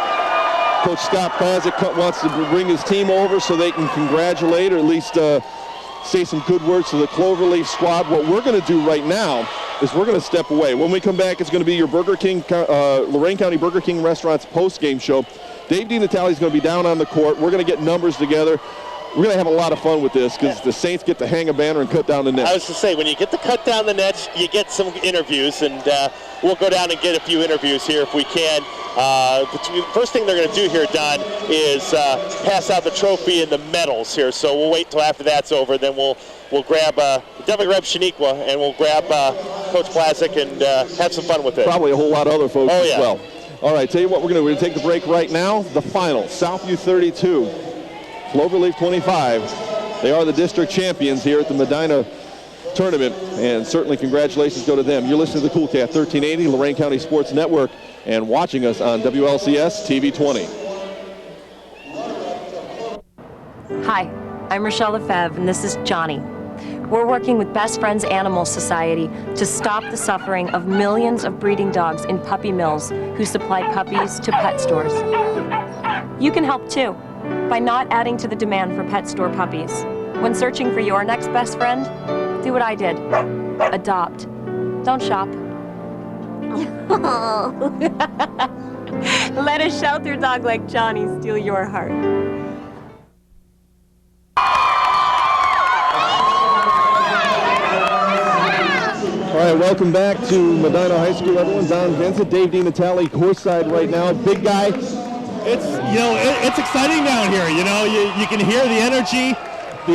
Coach Scott Plazic wants to bring his team over so they can congratulate or at least say some good words to the Cloverleaf squad. What we're going to do right now is we're going to step away. When we come back, it's going to be your Burger King, Lorain County Burger King Restaurant's post-game show. Dave DiNatale is going to be down on the court. We're going to get numbers together. We're going to have a lot of fun with this because the Saints get to hang a banner and cut down the nets. I was to say, when you get to cut down the nets, you get some interviews, and we'll go down and get a few interviews here if we can. The first thing they're going to do here, Don, is pass out the trophy and the medals here. So we'll wait till after that's over. Then we'll definitely grab Shaniqua, and we'll grab Coach Plazic and have some fun with it. Probably a whole lot of other folks as well. All right, tell you what we're going to do. We're going to take the break right now. The final, Southview 32. Cloverleaf 25. They are the district champions here at the Medina tournament, and certainly congratulations go to them. You're listening to the Cool Cat 1380, Lorain County Sports Network, and watching us on WLCS TV 20. Hi, I'm Rochelle Lefebvre, and this is Johnny. We're working with Best Friends Animal Society to stop the suffering of millions of breeding dogs in puppy mills who supply puppies to pet stores. You can help too, by not adding to the demand for pet store puppies. When searching for your next best friend, do what I did. Adopt. Don't shop. Let a shelter dog like Johnny steal your heart. All right, welcome back to Medina High School, everyone. Don Vincent, Dave DiNatale, courtside right now. Big guy. It's exciting down here. You can hear the energy.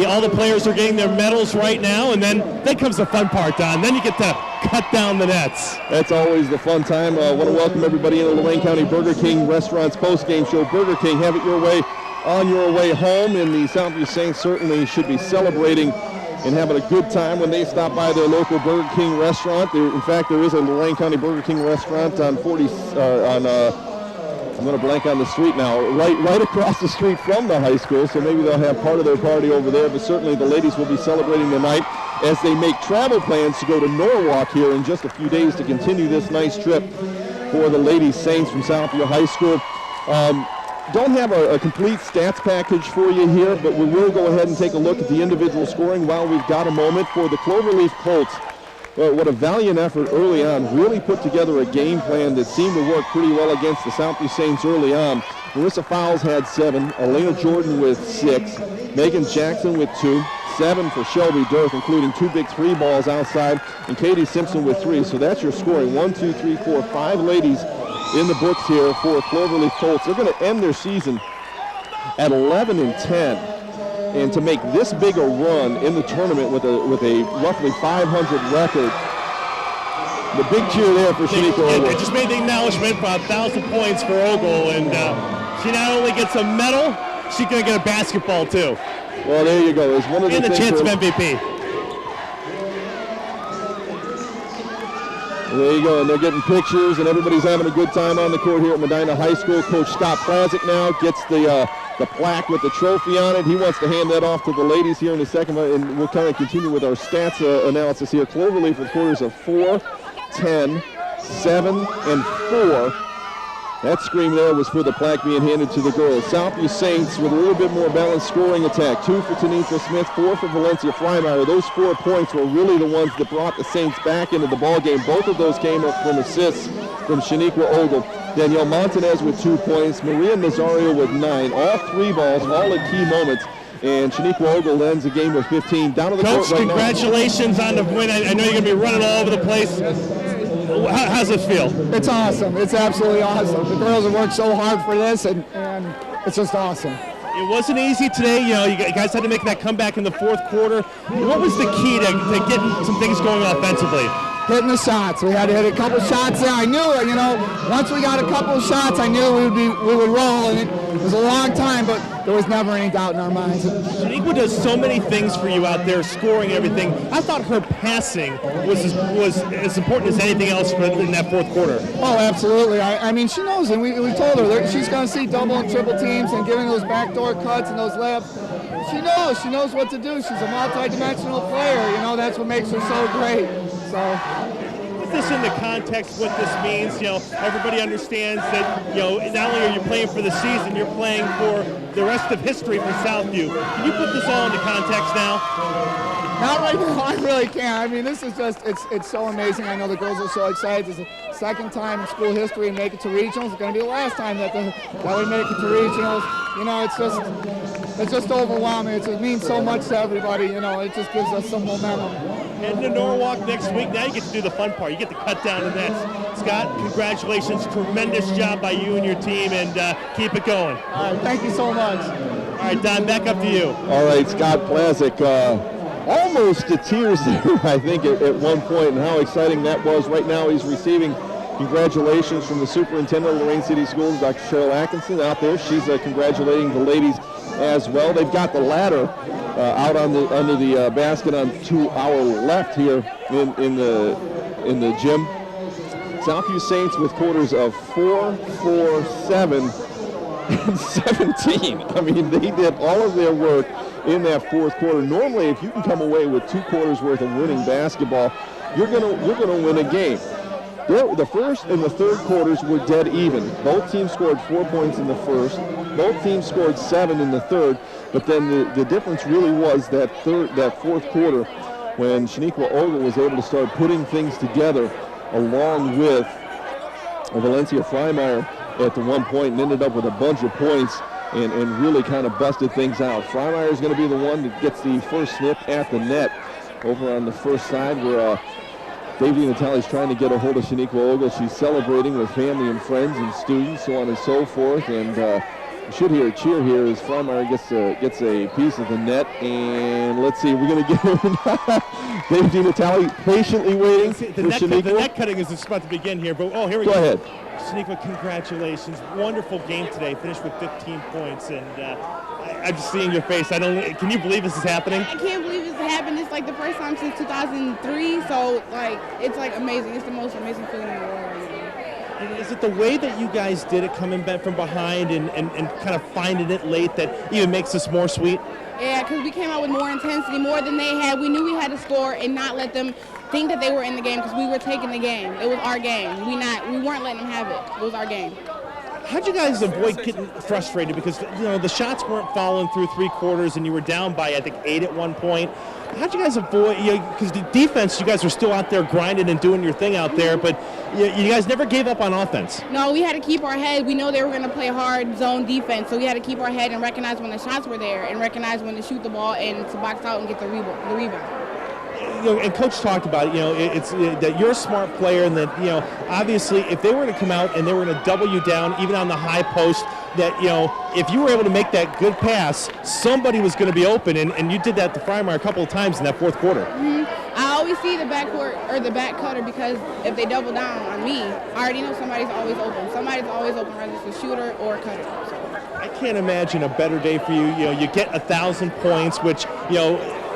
All the players are getting their medals right now, and then comes the fun part, Don. Then you get to cut down the nets. That's always the fun time. I want to welcome everybody into Lorain County Burger King Restaurant's post-game show. Burger King, have it your way on your way home, and the Southview Saints certainly should be celebrating and having a good time when they stop by their local Burger King restaurant. In fact, there is a Lorain County Burger King restaurant on I'm going to blank on the street now, right across the street from the high school, so maybe they'll have part of their party over there, but certainly the ladies will be celebrating tonight as they make travel plans to go to Norwalk here in just a few days to continue this nice trip for the Lady Saints from Southview High School. Don't have a complete stats package for you here, but we will go ahead and take a look at the individual scoring while we've got a moment. For the Cloverleaf Colts, what a valiant effort early on. Really put together a game plan that seemed to work pretty well against the Southview Saints early on. Marissa Fowles had 7, Elena Jordan with 6, Megan Jackson with 2, 7 for Shelby Dirth, including 2 big 3 balls outside, and Katie Simpson with 3. So that's your scoring. 1, 2, 3, 4, 5 ladies in the books here for Cloverleaf Colts. They're going to end their season at 11-10. And to make this big a run in the tournament with a roughly 500 record, the big cheer there for Shaniqua Ogle. They just made the acknowledgement for 1,000 points for Ogle, and she not only gets a medal, she's going to get a basketball too. Well, there you go. It's one of the and the chance of MVP. There you go, and they're getting pictures, and everybody's having a good time on the court here at Medina High School. Coach Scott Plazic now gets the plaque with the trophy on it. He wants to hand that off to the ladies here in a second, and we'll kind of continue with our stats analysis here. Cloverleaf with quarters of 4, 10, 7, and 4. That scream there was for the plaque being handed to the girls. Southview Saints with a little bit more balanced scoring attack. 2 for Tanisha Smith, 4 for Valencia Freimeyer. Those 4 points were really the ones that brought the Saints back into the ballgame. Both of those came up from assists from Shaniqua Ogle. Danielle Montanez with 2 points. Maria Nazario with 9. All 3 balls, all at key moments. And Shaniqua Ogle ends the game with 15. Down to the Coach, court right now. congratulations on the win. I know you're going to be running all over the place. How's it feel? It's awesome. It's absolutely awesome. The girls have worked so hard for this, and it's just awesome. It wasn't easy today. You guys had to make that comeback in the 4th quarter. What was the key to getting some things going offensively? Hitting the shots. We had to hit a couple shots there. I knew, once we got a couple of shots, I knew we would roll, and it was a long time, but there was never any doubt in our minds. Shaniqua does so many things for you out there, scoring everything. I thought her passing was as important as anything else in that 4th quarter. Oh, absolutely. I mean, she knows, and we told her she's going to see double and triple teams and giving those backdoor cuts and those layups. She knows what to do. She's a multi-dimensional player. That's what makes her so great. So this into context, what this means. Everybody understands that, not only are you playing for the season, you're playing for the rest of history for Southview. Can you put this all into context now? Not right now, I really can't. I mean, this is just, it's so amazing. I know the girls are so excited. It's the second time in school history and make it to regionals. It's going to be the last time that we make it to regionals. It's just overwhelming. It means so much to everybody. It just gives us some momentum. Heading to Norwalk next week. Now you get to do the fun part. You get to cut down the nets. Scott, congratulations. Tremendous job by you and your team, and keep it going. All right, thank you so much. All right, Don, back up to you. All right, Scott Plazik, almost to tears there, I think, at one point, and how exciting that was. Right now he's receiving congratulations from the superintendent of Lorain City Schools, Dr. Cheryl Atkinson, out there. She's congratulating the ladies as well. They've got the ladder out under the basket to our left here in the gym. Southview Saints with quarters of 4, 4, 7, and 17. I mean, they did all of their work in that fourth quarter. Normally, if you can come away with 2 quarters worth of winning basketball, you're gonna win a game. The first and the third quarters were dead even. Both teams scored 4 points in the first. Both teams scored 7 in the third. But then the difference really was that fourth quarter when Shaniqua Ogle was able to start putting things together along with Valencia Freimeyer at the one point and ended up with a bunch of points and really kind of busted things out. Freimeyer is going to be the one that gets the first snip at the net over on the first side where Davey Natale's trying to get a hold of Shaniqua Ogle. She's celebrating with family and friends and students, so on and so forth. And you should hear a cheer here as Freimeyer gets a piece of the net. And let's see, we're going to get Davey Natale patiently waiting for Shaniqua. The net cutting is just about to begin here, but here we go. Go ahead. Shaniqua, congratulations. Wonderful game today. Finished with 15 points. And I'm just seeing your face. Can you believe this is happening? I can't believe this happened. It's like the first time since 2003. So it's amazing. It's the most amazing feeling in the world right now. Is it the way that you guys did it, coming back from behind and kind of finding it late, that even makes this more sweet? Yeah, because we came out with more intensity, more than they had. We knew we had to score and not let them think that they were in the game, because we were taking the game. It was our game. We weren't letting them have it. It was our game. How'd you guys avoid getting frustrated? Because the shots weren't falling through 3 quarters, and you were down by, I think, 8 at one point. How'd you guys avoid? Because the defense, you guys were still out there grinding and doing your thing out there, but you guys never gave up on offense. No, we had to keep our head. We know they were going to play hard zone defense, so we had to keep our head and recognize when the shots were there, and recognize when to shoot the ball and to box out and get the rebound. And Coach talked about it, it's that you're a smart player, and that, obviously if they were to come out and they were going to double you down, even on the high post, that, if you were able to make that good pass, somebody was going to be open, and you did that to Freimeyer a couple of times in that fourth quarter. Mm-hmm. I always see the backcourt or the back cutter, because if they double down on me, I already know somebody's always open. Somebody's always open, whether it's a shooter or a cutter. So. I can't imagine a better day for you. You get 1,000 points, which,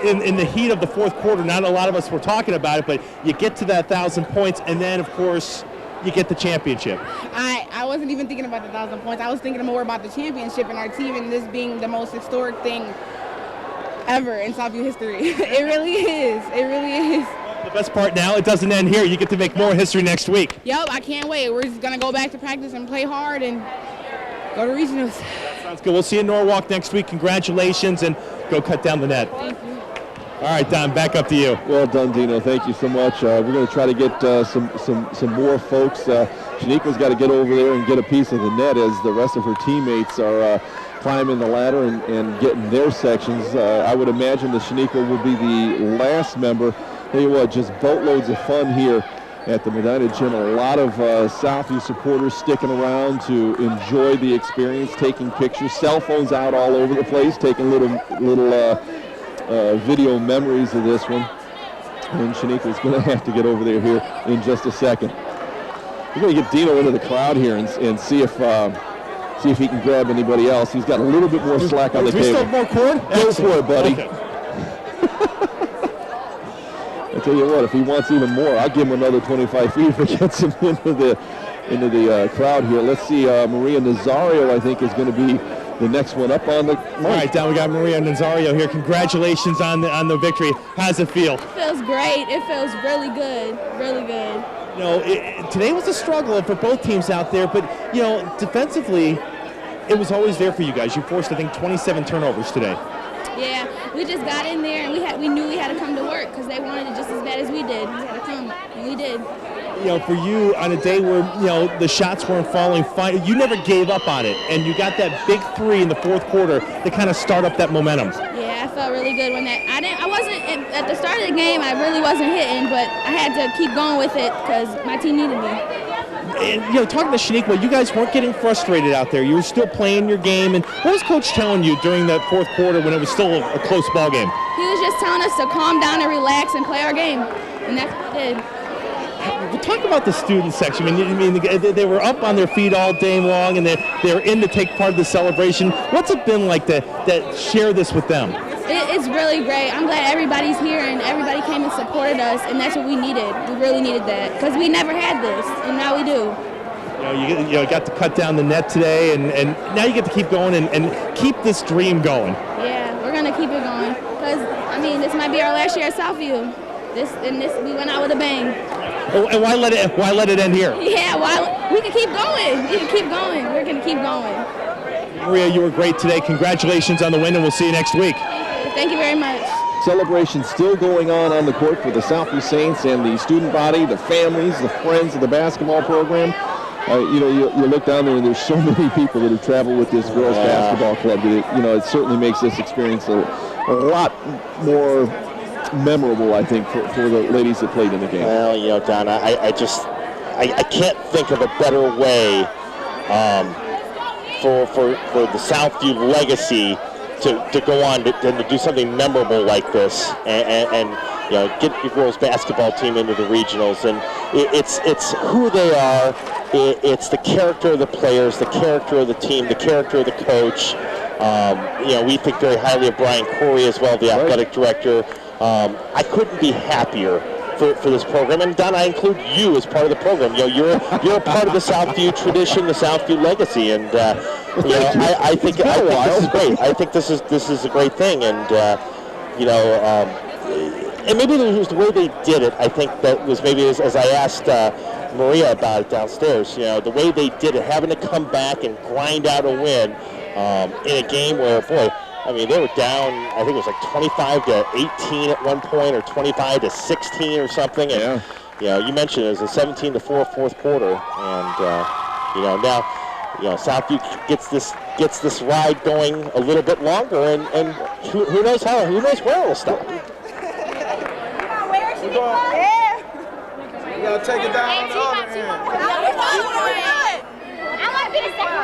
in the heat of the fourth quarter, not a lot of us were talking about it, but you get to that 1,000 points, and then, of course, you get the championship. I wasn't even thinking about the 1,000 points. I was thinking more about the championship and our team, and this being the most historic thing ever in Southview history. It really is. It really is. The best part now, it doesn't end here. You get to make more history next week. Yep, I can't wait. We're just going to go back to practice and play hard and go to regionals. Sounds good. We'll see you in Norwalk next week. Congratulations, and go cut down the net. Thank you. All right, Don, back up to you. Well done, Dino. Thank you so much. We're going to try to get some more folks. Shaniqua's got to get over there and get a piece of the net as the rest of her teammates are climbing the ladder and getting their sections. I would imagine that Shaniqua will be the last member. Tell you what, just boatloads of fun here at the Medina Gym. A lot of Southview supporters sticking around to enjoy the experience, taking pictures, cell phones out all over the place, taking little video memories of this one. And Shaniqua's going to have to get over there here in just a second. We're going to get Dino into the crowd here and see if he can grab anybody else. He's got a little bit more slack on the table. Do we still have more cord? Go for it, buddy. Okay. I tell you what, if he wants even more, I'll give him another 25 feet if it gets him into the crowd here. Let's see, Maria Nazario, I think, is going to be the next one up on the mic. All right, Don, we got Maria Nazario here. Congratulations on the victory. How's it feel? It feels great. It feels really good. Really good. You know, today was a struggle for both teams out there, but, you know, defensively, it was always there for you guys. You forced, I think, 27 turnovers today. Yeah, we just got in there and we knew we had to come to work because they wanted it just as bad as we did. We had to come, and we did. You know, for you, on a day where, you know, the shots weren't falling, you never gave up on it, and you got that big three in the fourth quarter to kind of start up that momentum. Yeah, I felt really good when I wasn't, at the start of the game, I really wasn't hitting, but I had to keep going with it because my team needed me. And, you know, talking to Shaniqua, you guys weren't getting frustrated out there. You were still playing your game. And what was Coach telling you during that fourth quarter when it was still a close ball game? He was just telling us to calm down and relax and play our game, and that's what we did. We'll talk about the student section. I mean, they were up on their feet all day long, and they're in to take part of the celebration. What's it been like to share this with them? It's really great. I'm glad everybody's here and everybody came and supported us, and that's what we needed. We really needed that because we never had this, and now we do. You know, you got to cut down the net today, and now you get to keep going and keep this dream going. Yeah, we're going to keep it going because, I mean, this might be our last year at Southview. We went out with a bang. Oh, and why let it end here? Yeah, we can keep going. We can keep going. We're going to keep going. Maria, you were great today. Congratulations on the win, and we'll see you next week. Thank you very much. Celebration still going on the court for the Southview Saints and the student body, the families, the friends of the basketball program. You know, you look down there and there's so many people that have traveled with this girls basketball club that it certainly makes this experience a lot more memorable, I think, for the ladies that played in the game. Well, you know, Don, I can't think of a better way for the Southview legacy to go on than to do something memorable like this and you know, get your girls basketball team into the regionals. And it's who they are. It's the character of the players, the character of the team, the character of the coach. You know, we think very highly of Brian Corey as well, the athletic director. I couldn't be happier for this program, and Don, I include you as part of the program. You know, you're a part of the Southview tradition, the Southview legacy, and you know, I think this is great. I think this is a great thing, and you know, and maybe it was the way they did it. I think that was maybe as I asked Maria about it downstairs. You know, the way they did it, having to come back and grind out a win in a game where, boy, I mean, they were down, I think it was like 25-18 at one point, or 25-16 or something. And, you know, you mentioned it was a 17-4 fourth quarter, and you know, now, you know, Southview gets this ride going a little bit longer, and who knows where it'll stop. You gotta take it down on the other end. I want to be the second.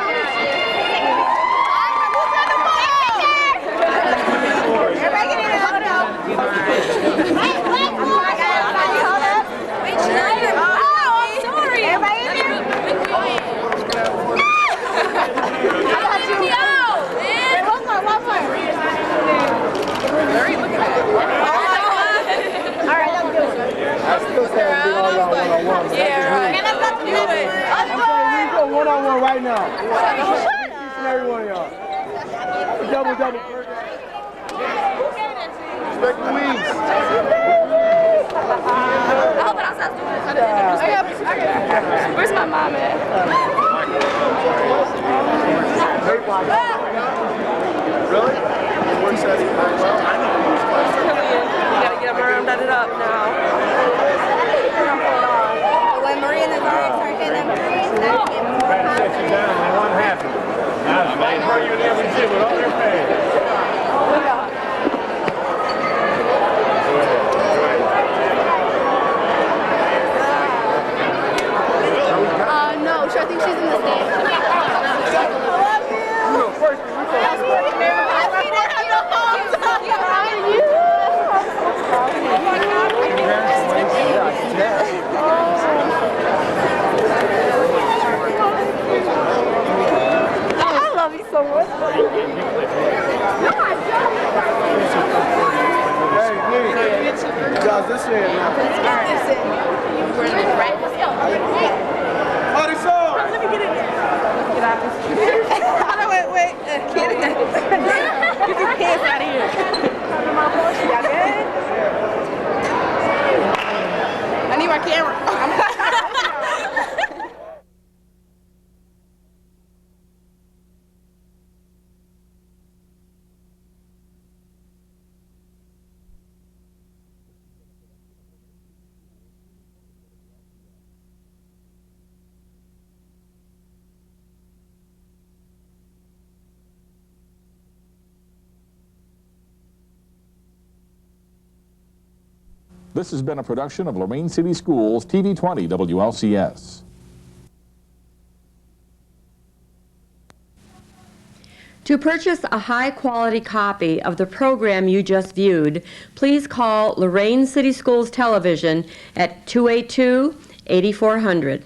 One-on-one right now. Each and every one of y'all. Double. Respect the wings. I hope it outside doing this. Where's my mom at? Really? It works at it. You gotta get them done it up now. When Maria and Nazario start hitting them threes, that'll get more confident. They weren't happy. Now, they hurt you in every gym with all their fans. No, I think she's in the stand. I love you so much. Guys, this in now. Let's get this in. We're in the right. Let's go. Party song! Let me get in there. Get out of this. Wait. Get in there. Get your pants out of here. Y'all good? I need my camera. This has been a production of Lorain City Schools, TV 20 WLCS. To purchase a high-quality copy of the program you just viewed, please call Lorain City Schools Television at 282-8400.